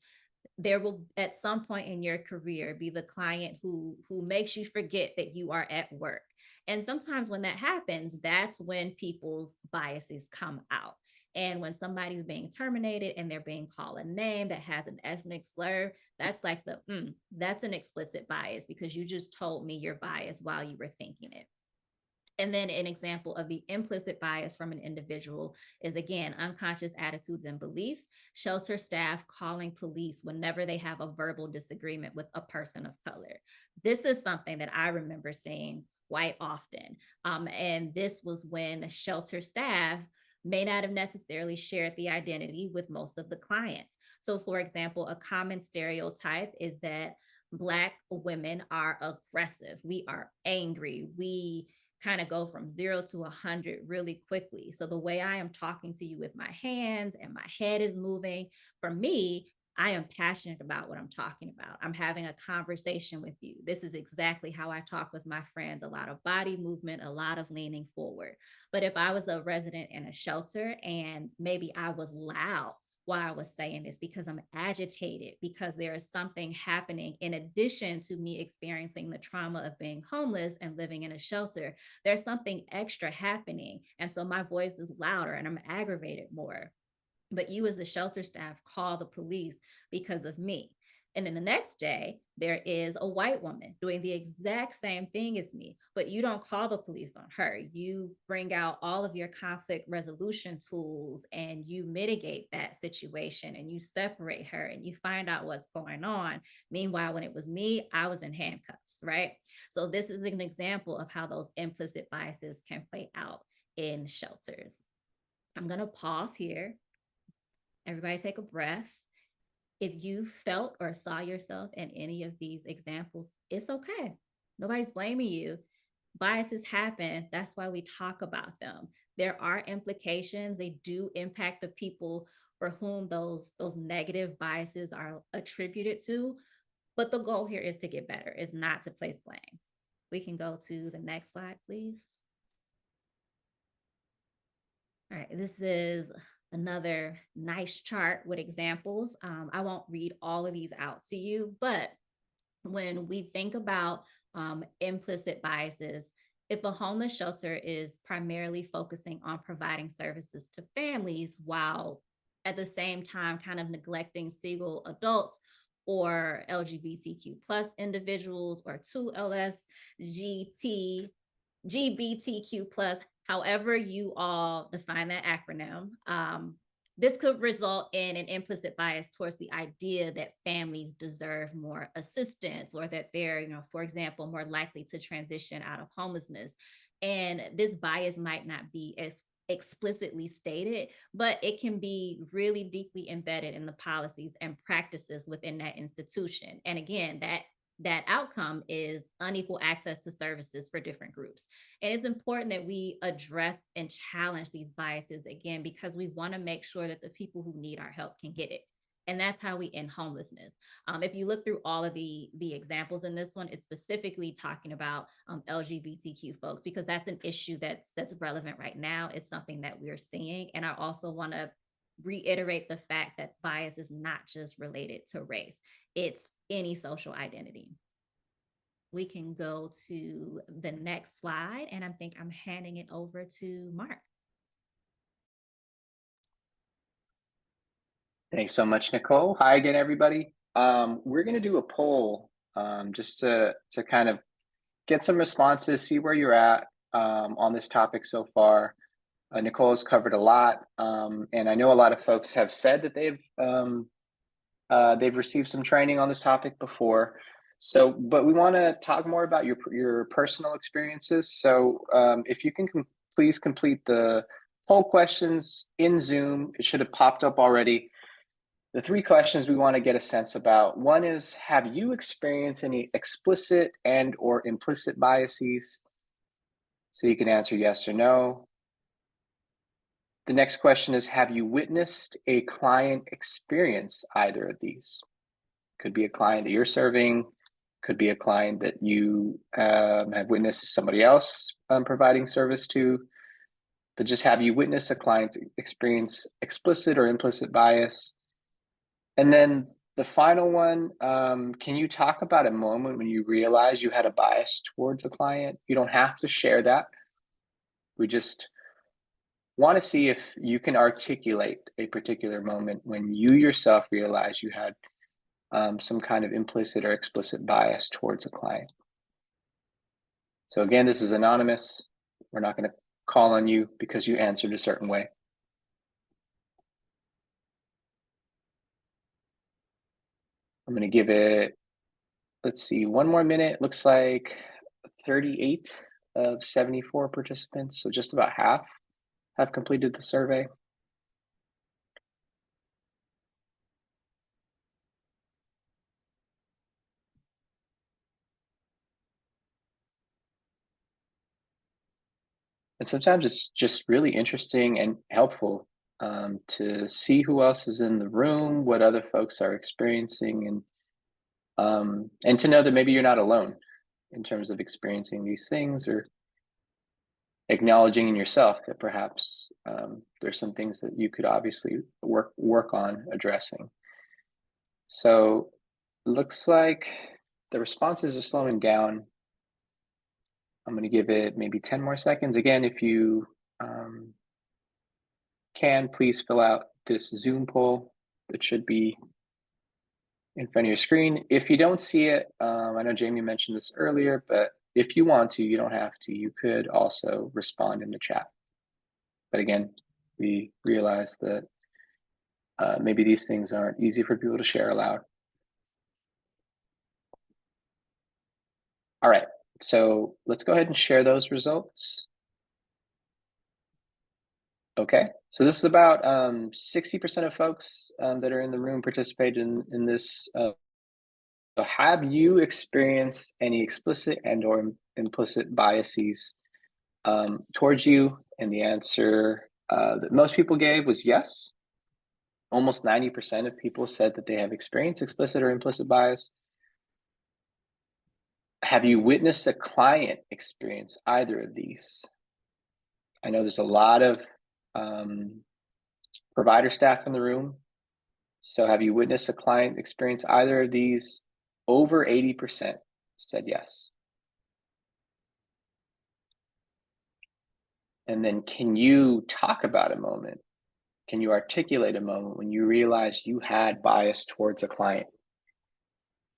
there will at some point in your career be the client who makes you forget that you are at work. And sometimes when that happens, that's when people's biases come out. And when somebody's being terminated and they're being called a name that has an ethnic slur, that's like that's an explicit bias because you just told me your bias while you were thinking it. And then an example of the implicit bias from an individual is, again, unconscious attitudes and beliefs, shelter staff calling police whenever they have a verbal disagreement with a person of color. This is something that I remember seeing quite often. And this was when shelter staff may not have necessarily shared the identity with most of the clients. So for example, a common stereotype is that Black women are aggressive. We are angry. We kind of go from 0 to 100 really quickly. So the way I am talking to you with my hands and my head is moving, for me, I am passionate about what I'm talking about. I'm having a conversation with you. This is exactly how I talk with my friends, a lot of body movement, a lot of leaning forward. But if I was a resident in a shelter and maybe I was loud while I was saying this because I'm agitated, because there is something happening in addition to me experiencing the trauma of being homeless and living in a shelter, there's something extra happening. And so my voice is louder and I'm aggravated more. But you as the shelter staff call the police because of me. And then the next day, there is a white woman doing the exact same thing as me, but you don't call the police on her. You bring out all of your conflict resolution tools and you mitigate that situation and you separate her and you find out what's going on. Meanwhile, when it was me, I was in handcuffs, right? So this is an example of how those implicit biases can play out in shelters. I'm going to pause here. Everybody take a breath. If you felt or saw yourself in any of these examples, it's okay. Nobody's blaming you. Biases happen. That's why we talk about them. There are implications. They do impact the people for whom those negative biases are attributed to. But the goal here is to get better, is not to place blame. We can go to the next slide, please. All right, this is another nice chart with examples. I won't read all of these out to you, but when we think about implicit biases, if a homeless shelter is primarily focusing on providing services to families while at the same time kind of neglecting single adults or LGBTQ plus individuals, or 2LSGBTQ plus, however you all define that acronym. This could result in an implicit bias towards the idea that families deserve more assistance, or that they're, for example, more likely to transition out of homelessness. And this bias might not be as explicitly stated, but it can be really deeply embedded in the policies and practices within that institution. And again, that outcome is unequal access to services for different groups. And it's important that we address and challenge these biases again, because we want to make sure that the people who need our help can get it. And that's how we end homelessness. If you look through all of the examples in this one, it's specifically talking about LGBTQ folks, because that's an issue that's relevant right now. It's something that we're seeing. And I also want to reiterate the fact that bias is not just related to race. It's any social identity. We can go to the next slide, and I think I'm handing it over to Mark. Thanks so much, Nicole. Hi again, everybody. We're going to do a poll just to kind of get some responses, see where you're at on this topic so far. Nicole has covered a lot, and I know a lot of folks have said that they've received some training on this topic before. So, but we want to talk more about your personal experiences. So, if you can please complete the poll questions in Zoom. It should have popped up already. The 3 questions we want to get a sense about. One is, have you experienced any explicit and or implicit biases? So you can answer yes or no. The next question is, have you witnessed a client experience either of these? Could be a client that you're serving, could be a client that you have witnessed somebody else providing service to, but just have you witnessed a client experience explicit or implicit bias? And then the final one, can you talk about a moment when you realized you had a bias towards a client? You don't have to share that. We just want to see if you can articulate a particular moment when you yourself realized you had some kind of implicit or explicit bias towards a client. So again, this is anonymous. We're not going to call on you because you answered a certain way. I'm going to give it, let's see, 1 more minute. Looks like 38 of 74 participants, so just about half have completed the survey. And sometimes it's just really interesting and helpful to see who else is in the room, what other folks are experiencing, and to know that maybe you're not alone in terms of experiencing these things, or acknowledging in yourself that perhaps there's some things that you could obviously work on addressing. So looks like the responses are slowing down. I'm going to give it maybe 10 more seconds. Again, if you can, please fill out this Zoom poll that should be in front of your screen. If you don't see it, I know Jamie mentioned this earlier, but if you want to, you don't have to. You could also respond in the chat. But again, we realize that maybe these things aren't easy for people to share aloud. All right, so let's go ahead and share those results. Okay, so this is about 60% of folks that are in the room participated in this. So have you experienced any explicit and or implicit biases towards you? And the answer that most people gave was yes. Almost 90% of people said that they have experienced explicit or implicit bias. Have you witnessed a client experience either of these? I know there's a lot of provider staff in the room. So have you witnessed a client experience either of these? Over 80% said yes. And then can you talk about a moment? Can you articulate a moment when you realized you had bias towards a client?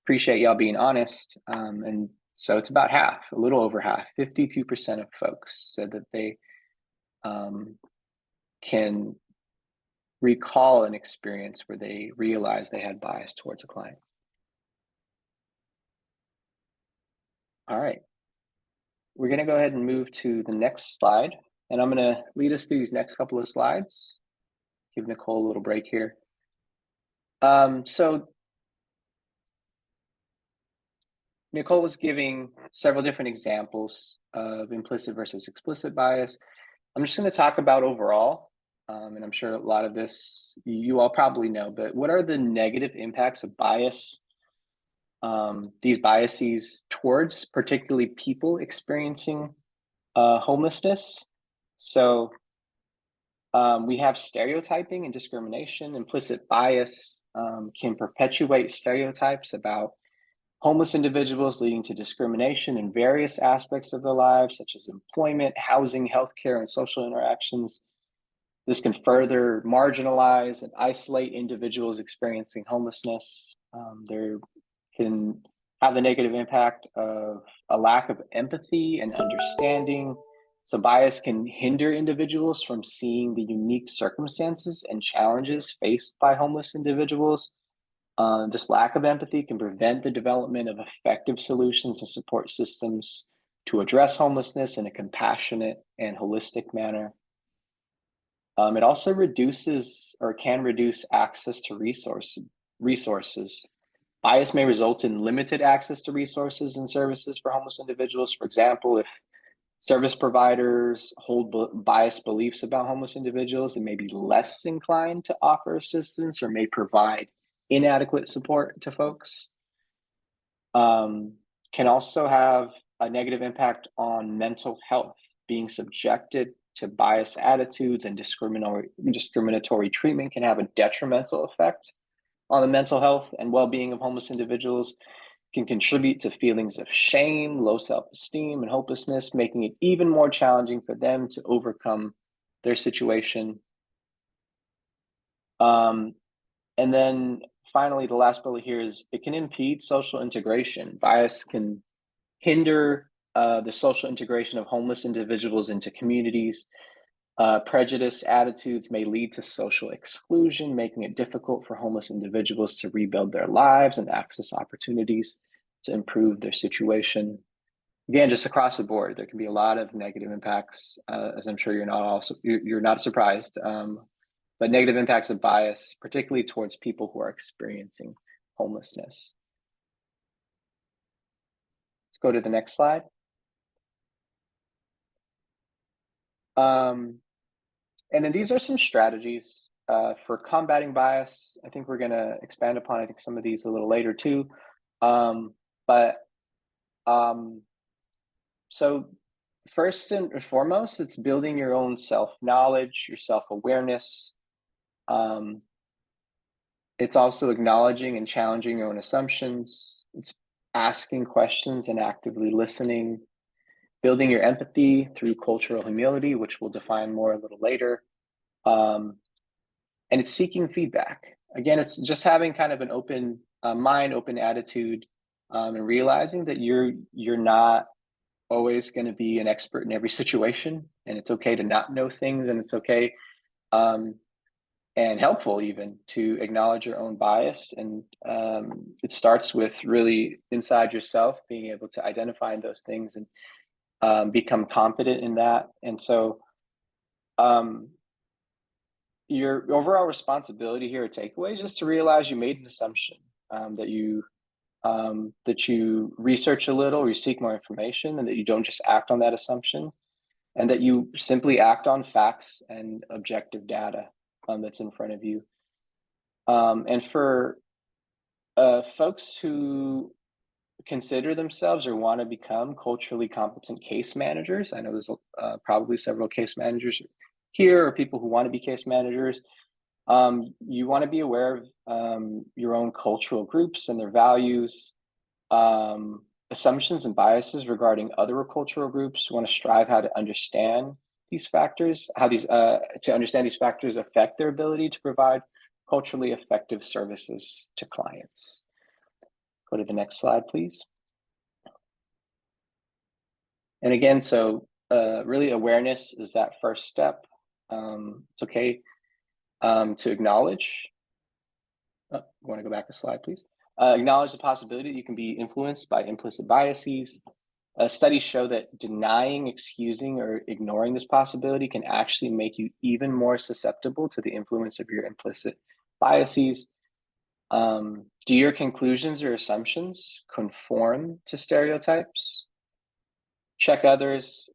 appreciate y'all being honest. And so it's about half, a little over half, 52% of folks said that they can recall an experience where they realized they had bias towards a client. All right. We're going to go ahead and move to the next slide. And I'm going to lead us through these next couple of slides. Give Nicole a little break here. So Nicole was giving several different examples of implicit versus explicit bias. I'm just going to talk about overall, and I'm sure a lot of this you all probably know, but what are the negative impacts of bias, these biases towards particularly people experiencing homelessness? So we have stereotyping and discrimination. Implicit bias can perpetuate stereotypes about homeless individuals, leading to discrimination in various aspects of their lives, such as employment, housing, healthcare, and social interactions. This can further marginalize and isolate individuals experiencing homelessness. There can have the negative impact of a lack of empathy and understanding. So bias can hinder individuals from seeing the unique circumstances and challenges faced by homeless individuals. This lack of empathy can prevent the development of effective solutions and support systems to address homelessness in a compassionate and holistic manner. It also reduces or can reduce access to resources. Bias may result in limited access to resources and services for homeless individuals. For example, if service providers hold biased beliefs about homeless individuals, they may be less inclined to offer assistance or may provide inadequate support to folks. Can also have a negative impact on mental health. Being subjected to biased attitudes and discriminatory treatment can have a detrimental effect on the mental health and well-being of homeless individuals, can contribute to feelings of shame, low self-esteem, and hopelessness, making it even more challenging for them to overcome their situation. And then finally, the last bullet here is it can impede social integration. Bias can hinder the social integration of homeless individuals into communities. Prejudice attitudes may lead to social exclusion, making it difficult for homeless individuals to rebuild their lives and access opportunities to improve their situation. Again, just across the board, there can be a lot of negative impacts, as I'm sure you're not surprised, but negative impacts of bias, particularly towards people who are experiencing homelessness. Let's go to the next slide. And then these are some strategies for combating bias. I think we're going to expand upon, I think, some of these a little later too. So first and foremost, it's building your own self-knowledge, your self-awareness. It's also acknowledging and challenging your own assumptions. It's asking questions and actively listening. Building your empathy through cultural humility, which we'll define more a little later. And it's seeking feedback. Again, it's just having kind of an open mind, open attitude, and realizing that you're not always going to be an expert in every situation, and it's okay to not know things, and it's okay and helpful even to acknowledge your own bias. And it starts with really inside yourself, being able to identify those things and become confident in that. And so your overall responsibility here, or takeaway, is just to realize you made an assumption, that you research a little, or you seek more information, and that you don't just act on that assumption, and that you simply act on facts and objective data that's in front of you. And for folks who consider themselves or want to become culturally competent case managers, I know there's probably several case managers here, or people who want to be case managers. You want to be aware of your own cultural groups and their values, assumptions and biases regarding other cultural groups. You want to strive how to understand these factors, how to understand these factors affect their ability to provide culturally effective services to clients. Go to the next slide, please. And again, so really awareness is that first step. It's okay to acknowledge. Oh, I want to go back a slide, please. Acknowledge the possibility that you can be influenced by implicit biases. Studies show that denying, excusing, or ignoring this possibility can actually make you even more susceptible to the influence of your implicit biases. Do your conclusions or assumptions conform to stereotypes? Check others,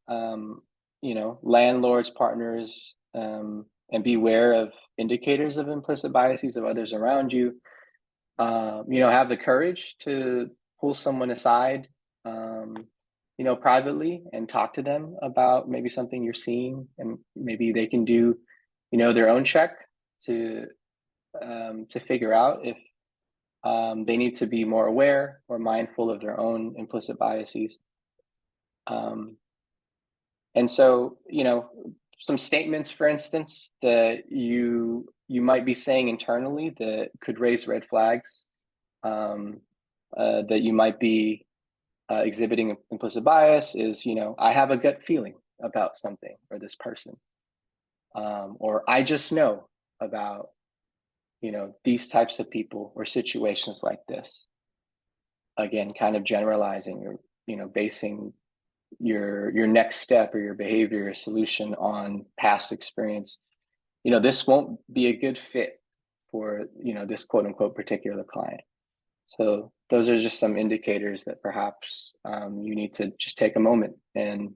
landlords, partners, and beware of indicators of implicit biases of others around you. Have the courage to pull someone aside, privately and talk to them about maybe something you're seeing, and maybe they can do, their own check to figure out if they need to be more aware or mindful of their own implicit biases. And so, some statements, for instance, that you might be saying internally that could raise red flags, that you might be exhibiting implicit bias is, I have a gut feeling about something or this person, or I just know about, these types of people or situations like this. Again, kind of generalizing or, basing your next step or your behavior or solution on past experience. This won't be a good fit for, this quote unquote particular client. So those are just some indicators that perhaps you need to just take a moment and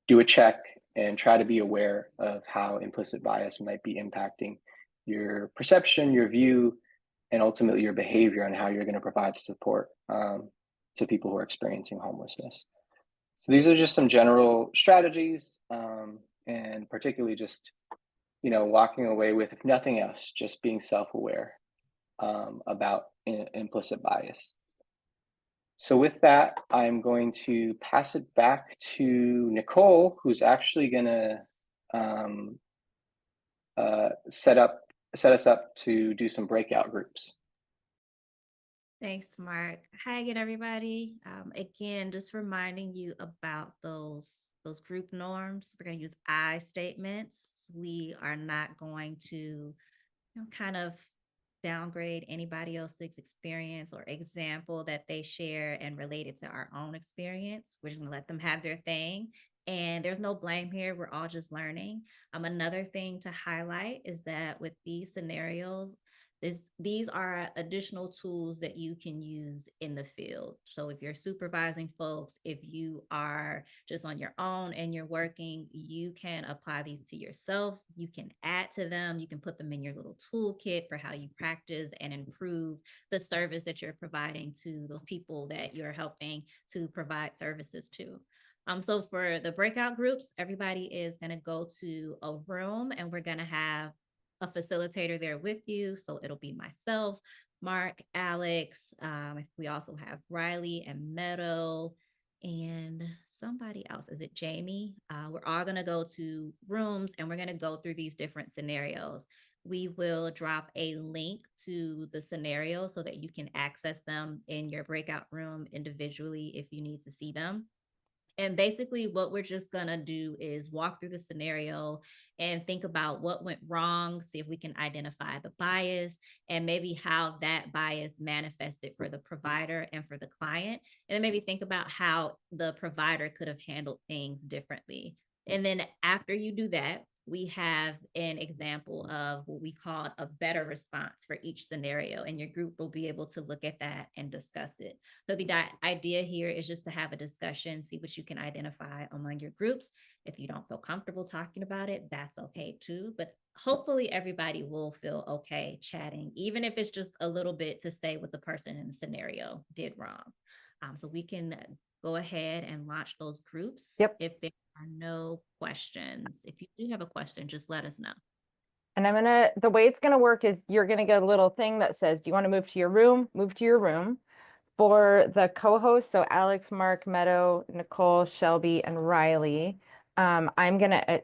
do a check and try to be aware of how implicit bias might be impacting your perception, your view, and ultimately your behavior on how you're going to provide support to people who are experiencing homelessness. So these are just some general strategies, and particularly just, walking away with, if nothing else, just being self-aware about implicit bias. So with that, I'm going to pass it back to Nicole, who's actually going to set us up to do some breakout groups. Thanks, Mark. Hi again, everybody. Again, just reminding you about those group norms. We're going to use I statements. We are not going to kind of downgrade anybody else's experience or example that they share and relate it to our own experience. We're just going to let them have their thing. And there's no blame here. We're all just learning. Another thing to highlight is that with these scenarios, these are additional tools that you can use in the field. So if you're supervising folks, if you are just on your own and you're working, you can apply these to yourself. You can add to them. You can put them in your little toolkit for how you practice and improve the service that you're providing to those people that you're helping to provide services to. So for the breakout groups, everybody is going to go to a room and we're going to have a facilitator there with you. So it'll be myself, Mark, Alex. We also have Riley and Meadow and somebody else. Is it Jamie? We're all going to go to rooms and we're going to go through these different scenarios. We will drop a link to the scenario so that you can access them in your breakout room individually if you need to see them. And basically what we're just going to do is walk through the scenario and think about what went wrong, see if we can identify the bias and maybe how that bias manifested for the provider and for the client. And then maybe think about how the provider could have handled things differently. And then after you do that, we have an example of what we call a better response for each scenario, and your group will be able to look at that and discuss it. So the idea here is just to have a discussion, see what you can identify among your groups. If you don't feel comfortable talking about it, that's okay too. But hopefully everybody will feel okay chatting, even if it's just a little bit to say what the person in the scenario did wrong. So we can go ahead and launch those groups. Yep. If there are no questions. If you do have a question, just let us know. And the way it's gonna work is you're gonna get a little thing that says, do you want to move to your room? Move to your room. For the co-hosts, so Alex, Mark, Meadow, Nicole, Shelby, and Riley, I'm gonna,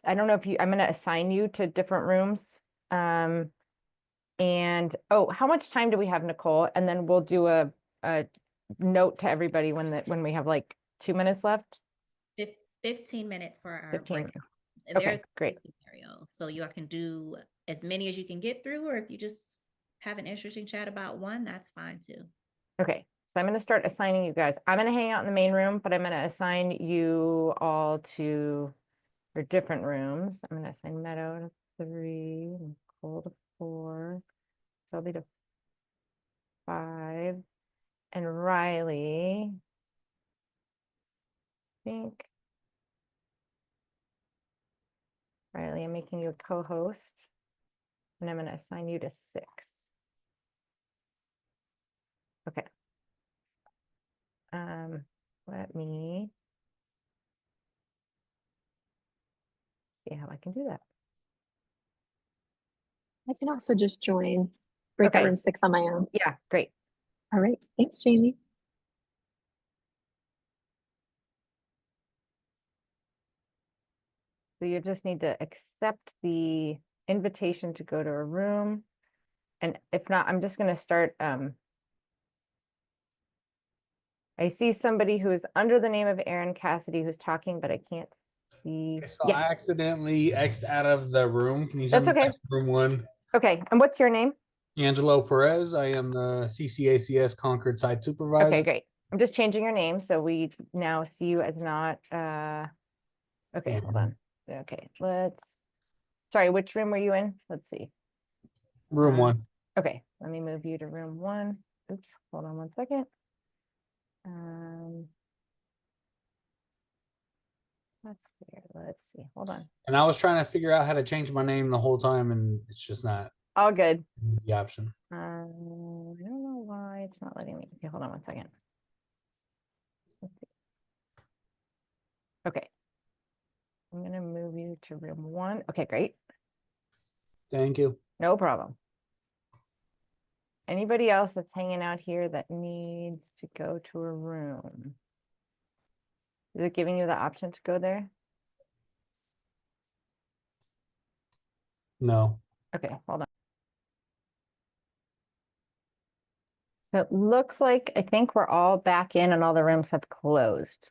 I don't know if I'm gonna assign you to different rooms. And And, oh, how much time do we have, Nicole? And then we'll do a note to everybody when we have like 2 minutes left. 15 minutes for our 15 break. minutes. And Okay, there are great. scenarios. So you all can do as many as you can get through, or if you just have an interesting chat about one, that's fine too. Okay, so I'm going to start assigning you guys. I'm going to hang out in the main room, but I'm going to assign you all to your different rooms. I'm going to assign Meadow to 3, Nicole to 4, Shelby to 5, and Riley, I think. Riley, I'm making you a co-host, and I'm going to assign you to 6. Okay. Let me see how I can do that. I can also just join breakout Okay. room 6 on my own. Yeah, great. All right. Thanks, Jamie. So you just need to accept the invitation to go to a room. And if not, I'm just going to start. I see somebody who is under the name of Aaron Cassidy who's talking, but I can't see. Okay, so Yeah, I accidentally X'd out of the room. Can you send that's me okay. back to room 1? Okay. And what's your name? Angelo Perez. I am the CCACS Concord site supervisor. Okay, great. I'm just changing your name. So we now see you as not, okay, hold on. Okay, sorry, which room were you in? Let's see. Room 1. Okay, let me move you to room 1. Oops, hold on 1 second. That's weird. Let's see. Hold on. And I was trying to figure out how to change my name the whole time, and it's just not All good. the option. I don't know why it's not letting me. Okay, hold on 1 second. Let's see. Okay. I'm gonna move you to room 1. Okay, great. Thank you. No problem. Anybody else that's hanging out here that needs to go to a room? Is it giving you the option to go there? No. Okay, hold on. So it looks like, I think we're all back in and all the rooms have closed.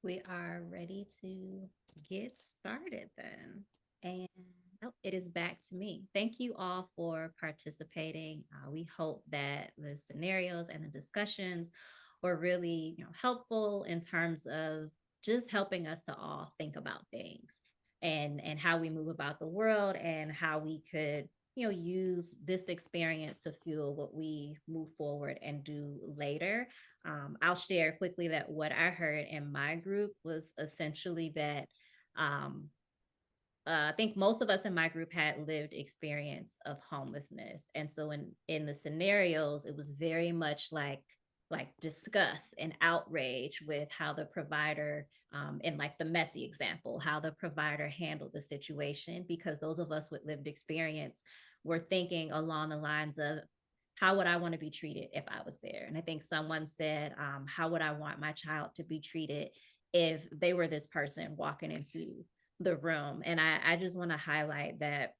We are ready to get started then. And it is back to me. Thank you all for participating. We hope that the scenarios and the discussions were really helpful in terms of just helping us to all think about things and how we move about the world and how we could use this experience to fuel what we move forward and do later. I'll share quickly that what I heard in my group was essentially that I think most of us in my group had lived experience of homelessness. And so in the scenarios, it was very much like disgust and outrage with how the provider, in like the messy example, how the provider handled the situation, because those of us with lived experience were thinking along the lines of, how would I want to be treated if I was there? And I think someone said, how would I want my child to be treated if they were this person walking into the room? And I just want to highlight that,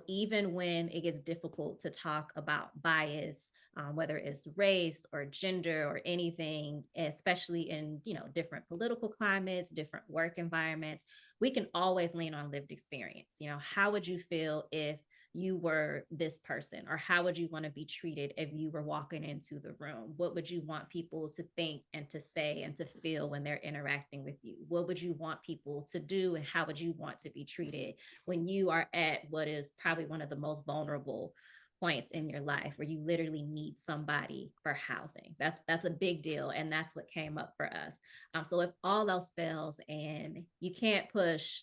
even when it gets difficult to talk about bias, whether it's race or gender or anything, especially in, different political climates, different work environments, we can always lean on lived experience. How would you feel if you were this person? Or how would you want to be treated if you were walking into the room? What would you want people to think and to say and to feel when they're interacting with you? What would you want people to do, and how would you want to be treated when you are at what is probably one of the most vulnerable points in your life, where you literally need somebody for housing? That's a big deal, and that's what came up for us. So if all else fails and you can't push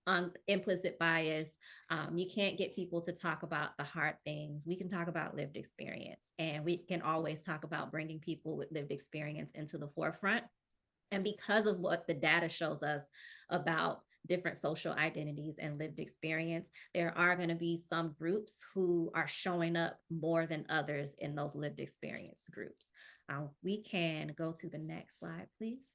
on implicit bias, you can't get people to talk about the hard things, we can talk about lived experience, and we can always talk about bringing people with lived experience into the forefront. And because of what the data shows us about different social identities and lived experience, there are going to be some groups who are showing up more than others in those lived experience groups. We can go to the next slide, please.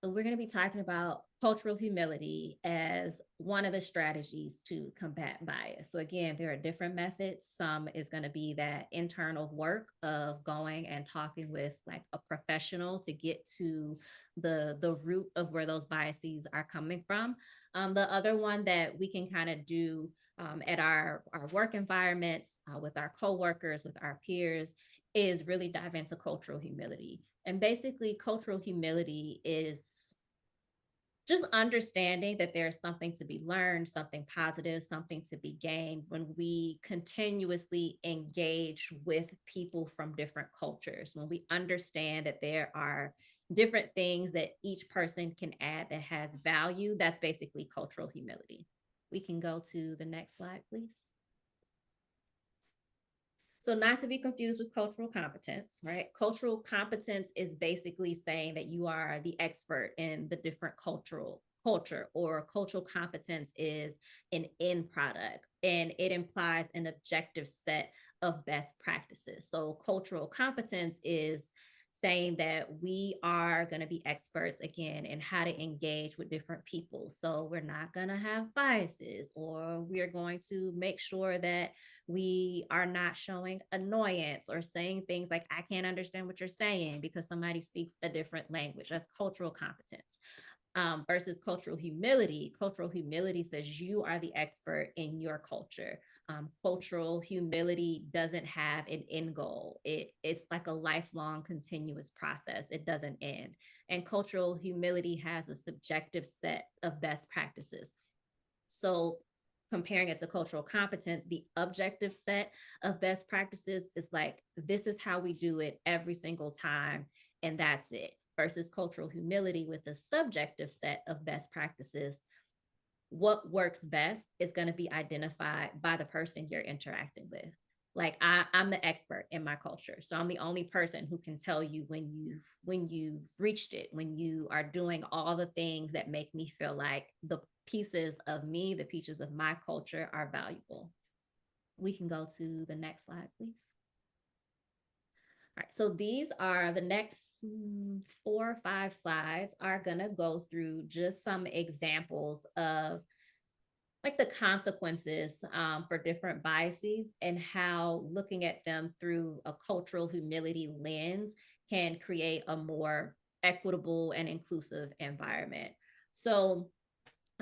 So we're going to be talking about cultural humility as one of the strategies to combat bias. So again, there are different methods. Some is going to be that internal work of going and talking with like a professional to get to the root of where those biases are coming from. The other one that we can kind of do at our work environments, with our coworkers, with our peers, is really dive into cultural humility. And basically, cultural humility is just understanding that there's something to be learned, something positive, something to be gained when we continuously engage with people from different cultures, when we understand that there are different things that each person can add that has value. That's basically cultural humility. We can go to the next slide, please. So not to be confused with cultural competence, right? Cultural competence is basically saying that you are the expert in the different culture, or cultural competence is an end product, and it implies an objective set of best practices. So cultural competence is saying that we are going to be experts again in how to engage with different people. So we're not going to have biases, or we're going to make sure that we are not showing annoyance or saying things like, I can't understand what you're saying because somebody speaks a different language. That's cultural competence. Versus cultural humility. Cultural humility says you are the expert in your culture. Cultural humility doesn't have an end goal. It's like a lifelong continuous process. It doesn't end. And cultural humility has a subjective set of best practices. So comparing it to cultural competence, the objective set of best practices is like, this is how we do it every single time, and that's it. Versus cultural humility with the subjective set of best practices, what works best is going to be identified by the person you're interacting with. Like I'm the expert in my culture, so I'm the only person who can tell you when you've reached it, when you are doing all the things that make me feel like the pieces of me, the pieces of my culture are valuable. We can go to the next slide, please. All right, so these are the next 4 or 5 slides are going to go through just some examples of like the consequences for different biases, and how looking at them through a cultural humility lens can create a more equitable and inclusive environment. So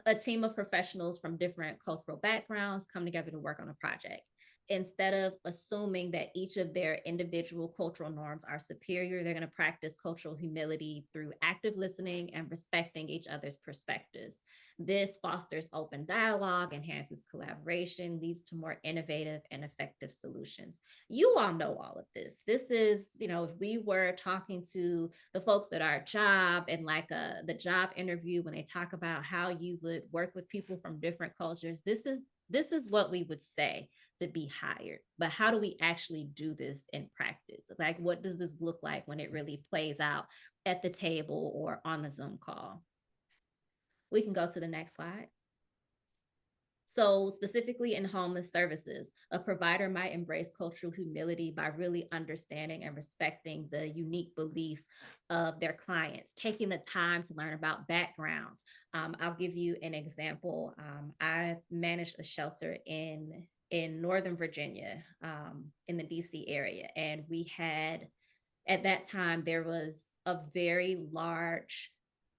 a team of professionals from different cultural backgrounds come together to work on a project. Instead of assuming that each of their individual cultural norms are superior, they're going to practice cultural humility through active listening and respecting each other's perspectives. This fosters open dialogue, enhances collaboration, leads to more innovative and effective solutions. You all know all of this. This is, if we were talking to the folks at our job and like the job interview, when they talk about how you would work with people from different cultures, this is what we would say to be hired. But how do we actually do this in practice? Like, what does this look like when it really plays out at the table or on the Zoom call? We can go to the next slide. So specifically in homeless services, a provider might embrace cultural humility by really understanding and respecting the unique beliefs of their clients, taking the time to learn about backgrounds. I'll give you an example. I managed a shelter in Northern Virginia, in the DC area. And we had, at that time, there was a very large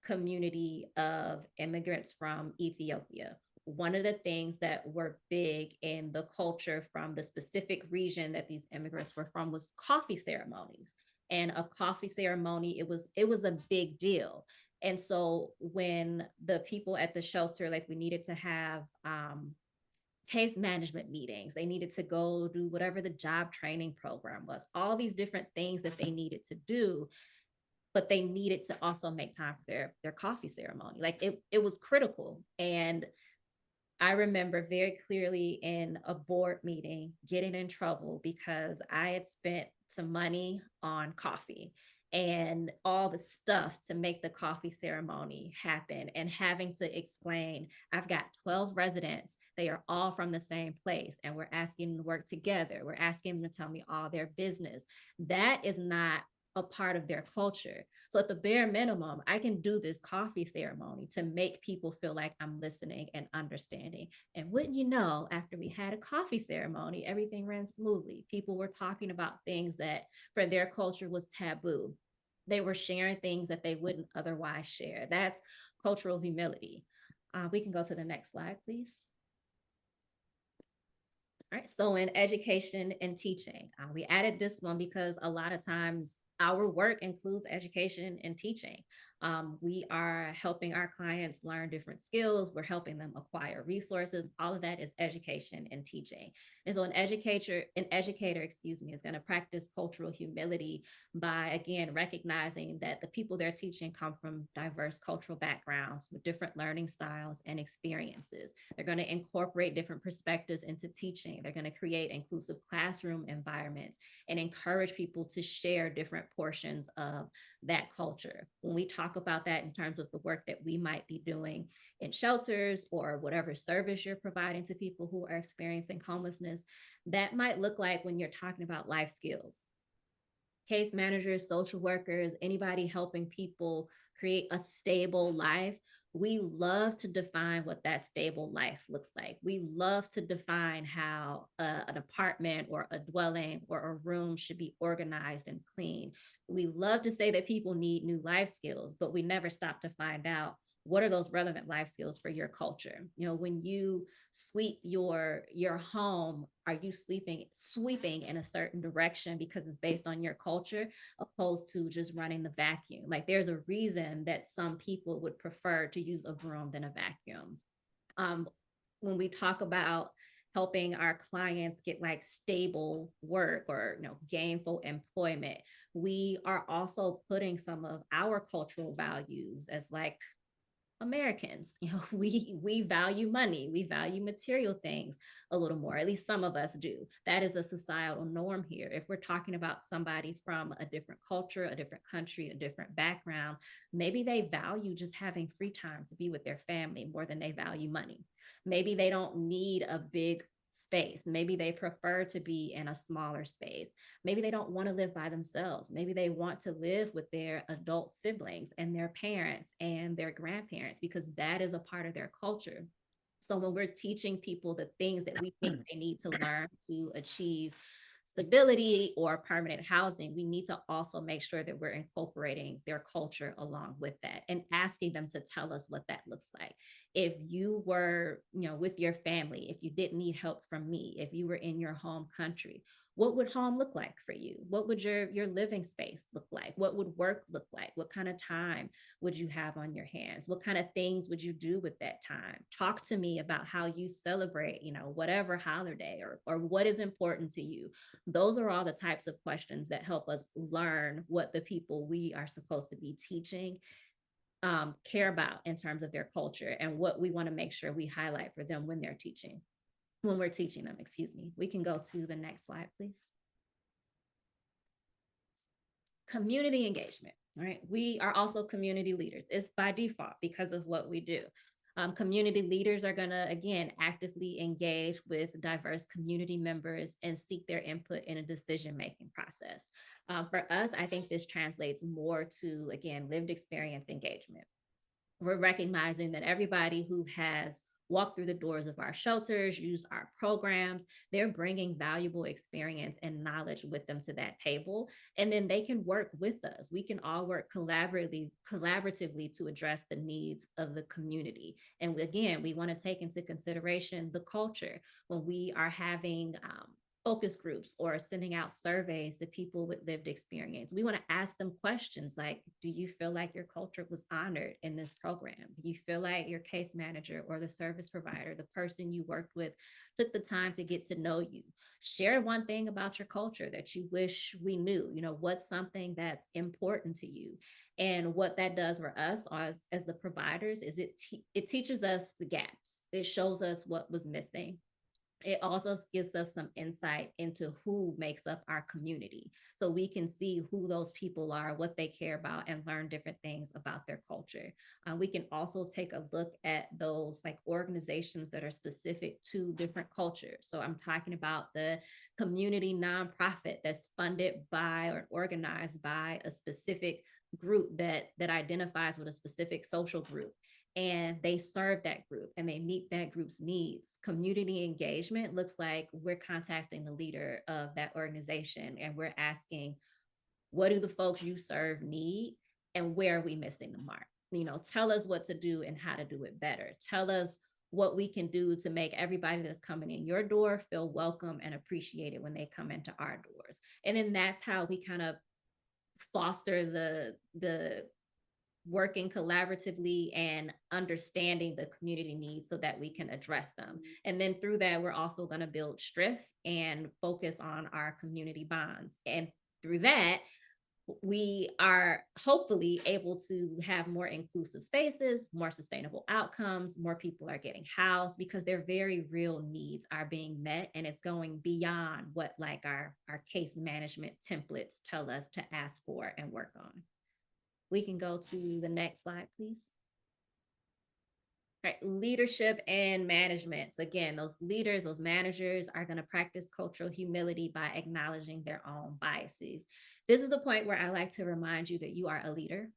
community of immigrants from Ethiopia. One of the things that were big in the culture from the specific region that these immigrants were from was coffee ceremonies. And a coffee ceremony, it was a big deal. And so when the people at the shelter, like we needed to have case management meetings, they needed to go do whatever the job training program was, all these different things that they needed to do, but they needed to also make time for their coffee ceremony. Like it was critical. And I remember very clearly in a board meeting getting in trouble because I had spent some money on coffee. and all the stuff to make the coffee ceremony happen, and having to explain, I've got 12 residents, they are all from the same place, and we're asking them to work together, we're asking them to tell me all their business. That is not a part of their culture. So at the bare minimum, I can do this coffee ceremony to make people feel like I'm listening and understanding. And wouldn't you know, after we had a coffee ceremony, everything ran smoothly. People were talking about things that for their culture was taboo. They were sharing things that they wouldn't otherwise share. That's cultural humility. We can go to the next slide, please. All right, so in education and teaching, we added this one because a lot of times our work includes education and teaching. We are helping our clients learn different skills. We're helping them acquire resources. All of that is education and teaching. And so an educator, is going to practice cultural humility by, again, recognizing that the people they're teaching come from diverse cultural backgrounds with different learning styles and experiences. They're going to incorporate different perspectives into teaching. They're going to create inclusive classroom environments and encourage people to share different portions of that culture. When we talk about that in terms of the work that we might be doing in shelters or whatever service you're providing to people who are experiencing homelessness, that might look like when you're talking about life skills. Case managers, social workers, anybody helping people create a stable life, we love to define what that stable life looks like. We love to define how an apartment or a dwelling or a room should be organized and clean. We love to say that people need new life skills, but we never stop to find out what are those relevant life skills for your culture. You know, when you sweep your home, are you sweeping in a certain direction because it's based on your culture, opposed to just running the vacuum? Like, there's a reason that some people would prefer to use a broom than a vacuum. When we talk about helping our clients get like stable work or, you know, gainful employment, we are also putting some of our cultural values as like Americans. You know, we value money, we value material things a little more, at least some of us do. That is a societal norm here. If we're talking about somebody from a different culture, a different country, a different background, maybe they value just having free time to be with their family more than they value money. Maybe they don't need a big space. Maybe they prefer to be in a smaller space. Maybe they don't want to live by themselves. Maybe they want to live with their adult siblings and their parents and their grandparents because that is a part of their culture. So when we're teaching people the things that we think they need to learn to achieve stability or permanent housing, we need to also make sure that we're incorporating their culture along with that and asking them to tell us what that looks like. If you were, you know, with your family, if you didn't need help from me, if you were in your home country, what would home look like for you? What would your living space look like? What would work look like? What kind of time would you have on your hands? What kind of things would you do with that time? Talk to me about how you celebrate, you know, whatever holiday or what is important to you. Those are all the types of questions that help us learn what the people we are supposed to be teaching care about in terms of their culture and what we want to make sure we highlight for them when we're teaching them, excuse me. We can go to the next slide, please. Community engagement, all right? We are also community leaders. It's by default because of what we do. Community leaders are going to, again, actively engage with diverse community members and seek their input in a decision-making process. For us, I think this translates more to, again, lived experience engagement. We're recognizing that everybody who has walked through the doors of our shelters, used our programs, they're bringing valuable experience and knowledge with them to that table. And then they can work with us. We can all work collaboratively to address the needs of the community. And again, we want to take into consideration the culture when we are having focus groups or sending out surveys to people with lived experience. We want to ask them questions like, do you feel like your culture was honored in this program? Do you feel like your case manager or the service provider, the person you worked with, took the time to get to know you? Share one thing about your culture that you wish we knew. You know, what's something that's important to you? And what that does for us as the providers is it teaches us the gaps. It shows us what was missing. It also gives us some insight into who makes up our community. So we can see who those people are, what they care about, and learn different things about their culture. We can also take a look at those like organizations that are specific to different cultures. So I'm talking about the community nonprofit that's funded by or organized by a specific group that identifies with a specific social group, and they serve that group and they meet that group's needs. Community engagement looks like we're contacting the leader of that organization and we're asking, what do the folks you serve need and where are we missing the mark? You know, tell us what to do and how to do it better. Tell us what we can do to make everybody that's coming in your door feel welcome and appreciated when they come into our doors. And then that's how we kind of foster the working collaboratively and understanding the community needs so that we can address them. And then through that, we're also going to build strength and focus on our community bonds. And through that, we are hopefully able to have more inclusive spaces, more sustainable outcomes, more people are getting housed because their very real needs are being met. And it's going beyond what like our case management templates tell us to ask for and work on. We can go to the next slide, please. All right, leadership and management. So again, those leaders, those managers are going to practice cultural humility by acknowledging their own biases. This is the point where I like to remind you that you are a leader.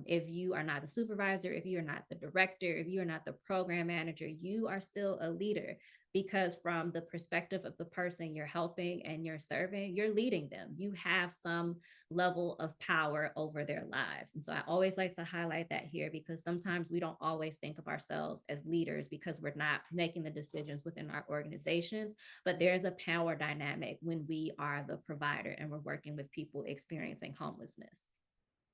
If you are not the supervisor, if you are not the director, if you are not the program manager, you are still a leader, because from the perspective of the person you're helping and you're serving, you're leading them. You have some level of power over their lives. And so I always like to highlight that here, because sometimes we don't always think of ourselves as leaders because we're not making the decisions within our organizations, but there's a power dynamic when we are the provider and we're working with people experiencing homelessness.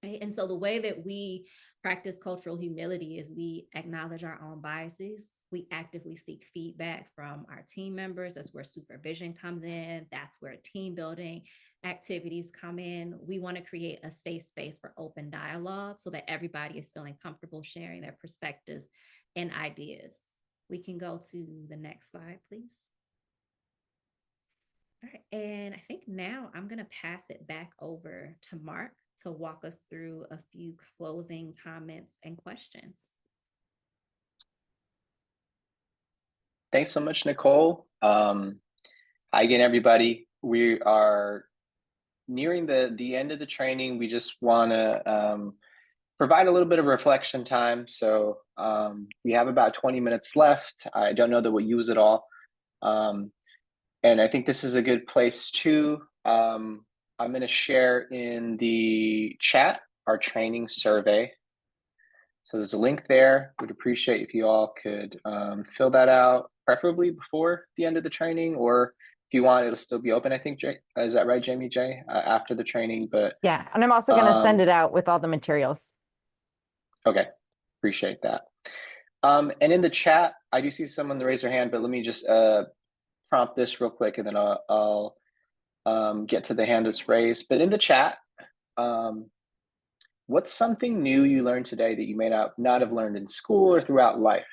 Right? And so the way that we practice cultural humility is we acknowledge our own biases. We actively seek feedback from our team members. That's where supervision comes in. That's where team building activities come in. We want to create a safe space for open dialogue so that everybody is feeling comfortable sharing their perspectives and ideas. We can go to the next slide, please. All right, and I think now I'm going to pass it back over to Mark to walk us through a few closing comments and questions. Thanks so much, Nicole. Hi again, everybody. We are nearing the end of the training. We just want to provide a little bit of reflection time. So we have about 20 minutes left. I don't know that we'll use it all. And I think this is a good place to, I'm going to share in the chat our training survey. So there's a link there. Would appreciate if you all could fill that out, preferably before the end of the training, or if you want, it'll still be open. I think, Jay, is that right, Jamie J? After the training, but Yeah, and I'm also going to send it out with all the materials. Okay, appreciate that. And in the chat, I do see someone raise their hand, but let me just prompt this real quick, and then I'll get to the hand that's raised. But in the chat, what's something new you learned today that you may not have learned in school or throughout life?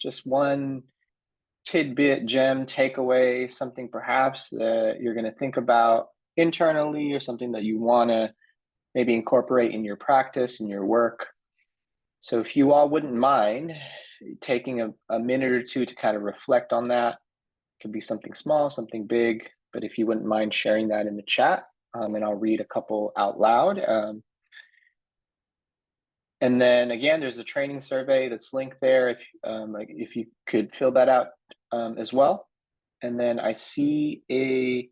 Just one tidbit, gem, takeaway, something perhaps that you're going to think about internally, or something that you want to maybe incorporate in your practice, in your work. So if you all wouldn't mind taking a minute or two to kind of reflect on that, it could be something small, something big, but if you wouldn't mind sharing that in the chat, and I'll read a couple out loud. And then again, there's a training survey that's linked there. If you could fill that out as well. And then I see a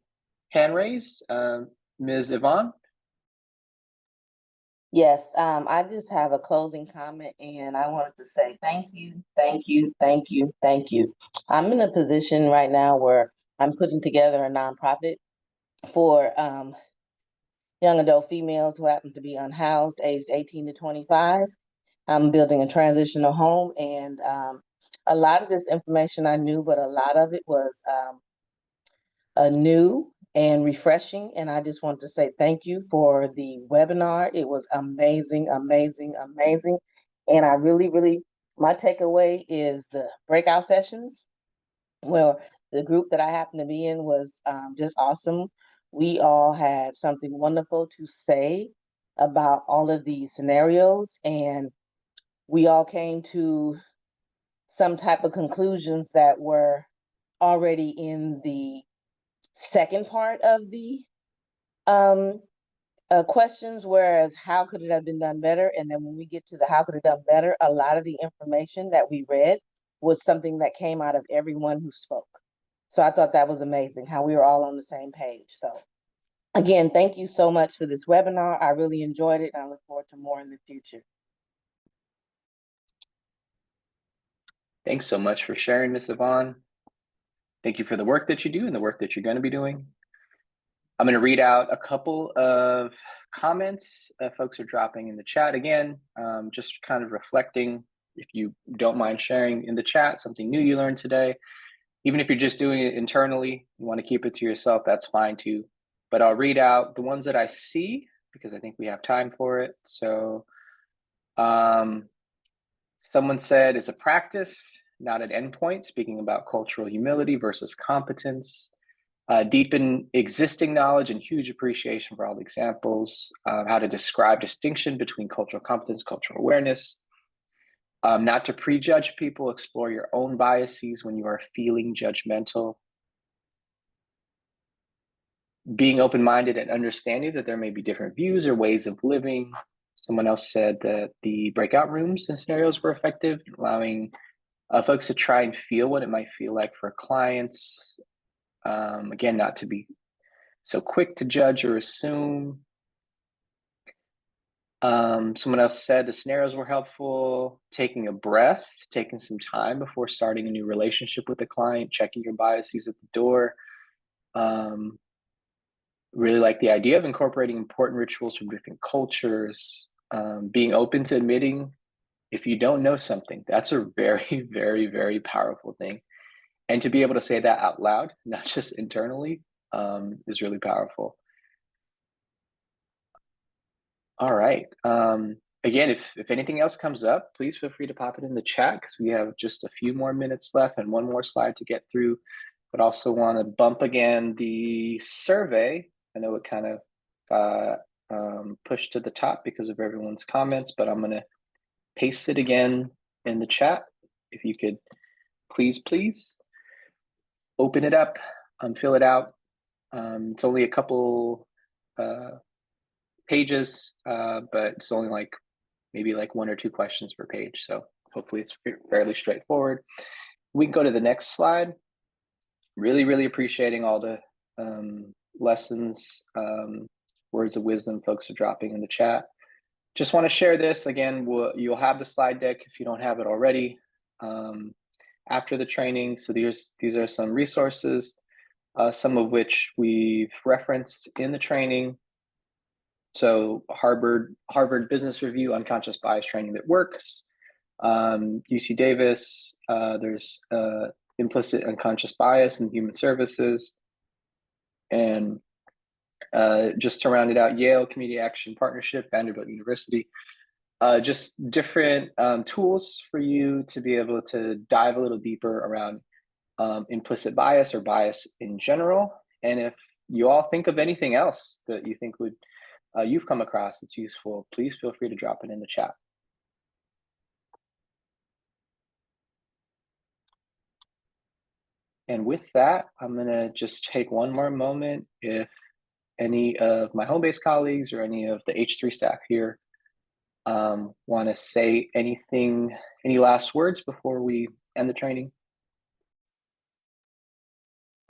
hand raised, Ms. Yvonne. Yes, I just have a closing comment, and I wanted to say thank you, thank you, thank you, thank you. I'm in a position right now where I'm putting together a nonprofit for young adult females who happen to be unhoused, aged 18 to 25. I'm building a transitional home, and a lot of this information I knew, but a lot of it was new and refreshing. And I just want to say thank you for the webinar. It was amazing, amazing, amazing. And I really, my takeaway is the breakout sessions. Well, The group that I happened to be in was just awesome. We all had something wonderful to say about all of these scenarios, and we all came to some type of conclusions that were already in the second part of the questions, whereas how could it have been done better? And then when we get to the how could it done better, a lot of the information that we read was something that came out of everyone who spoke. So I thought that was amazing how we were all on the same page. So again, thank you so much for this webinar. I really enjoyed it, and I look forward to more in the future. Thanks so much for sharing, Ms. Yvonne. Thank you for the work that you do and the work that you're going to be doing. I'm going to read out a couple of comments folks are dropping in the chat again, just kind of reflecting, if you don't mind sharing in the chat something new you learned today. Even if you're just doing it internally, you want to keep it to yourself, that's fine too. But I'll read out the ones that I see because I think we have time for it. So someone said it's a practice, not an endpoint, speaking about cultural humility versus competence. Deepen existing knowledge and huge appreciation for all the examples, how to describe distinction between cultural competence, cultural awareness, not to prejudge people, explore your own biases when you are feeling judgmental, being open-minded and understanding that there may be different views or ways of living. Someone else said that the breakout rooms and scenarios were effective, allowing folks to try and feel what it might feel like for clients. Again, not to be so quick to judge or assume. Someone else said the scenarios were helpful, taking a breath, taking some time before starting a new relationship with the client, checking your biases at the door. Really like the idea of incorporating important rituals from different cultures, being open to admitting if you don't know something. That's a very, very, very powerful thing. And to be able to say that out loud, not just internally, is really powerful. All right. Again, if anything else comes up, please feel free to pop it in the chat because we have just a few more minutes left and one more slide to get through. But also want to bump again the survey. I know it kind of got pushed to the top because of everyone's comments, but I'm going to paste it again in the chat. If you could please open it up, fill it out. It's only a couple pages, but it's only like maybe like 1 or 2 questions per page. So hopefully it's fairly straightforward. We can go to the next slide. Really appreciating all the lessons, words of wisdom folks are dropping in the chat. Just want to share this again. You'll have the slide deck if you don't have it already after the training. So these are some resources, some of which we've referenced in the training. So Harvard Business Review, Unconscious Bias Training That Works. UC Davis, there's Implicit Unconscious Bias in Human Services. And just to round it out, Yale Community Action Partnership, Vanderbilt University. Just different tools for you to be able to dive a little deeper around implicit bias or bias in general. And if you all think of anything else that you think would you've come across that's useful, please feel free to drop it in the chat. And with that, I'm gonna just take one more moment. If any of my home-based colleagues or any of the H3 staff here want to say anything, any last words before we end the training?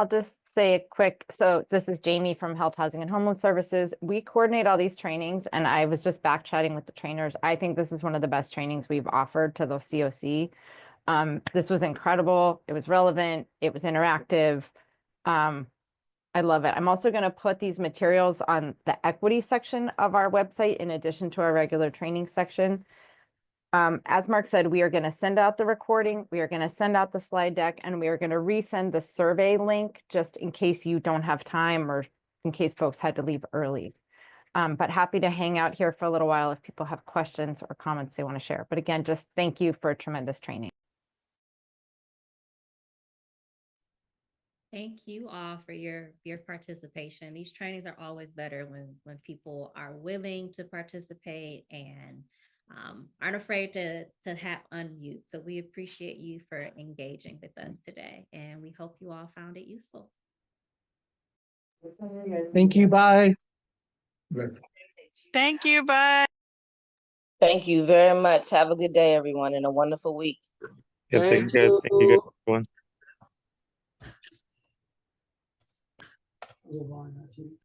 I'll just say a quick, so this is Jamie from Health, Housing and Homeless Services. We coordinate all these trainings and I was just back chatting with the trainers. I think this is one of the best trainings we've offered to the CoC. This was incredible. It was relevant. It was interactive. I love it. I'm also going to put these materials on the equity section of our website in addition to our regular training section. As Mark said, we are going to send out the recording, we are going to send out the slide deck, and we are going to resend the survey link just in case you don't have time or in case folks had to leave early. But happy to hang out here for a little while if people have questions or comments they want to share. But again, just thank you for a tremendous training. Thank you all for your participation. These trainings are always better when people are willing to participate and aren't afraid to have unmute. So we appreciate you for engaging with us today, and we hope you all found it useful. Thank you. Bye. Thank you. Bye. Thank you very much. Have a good day, everyone, and a wonderful week. Yeah, take Thank care. Thank you guys, everyone. you.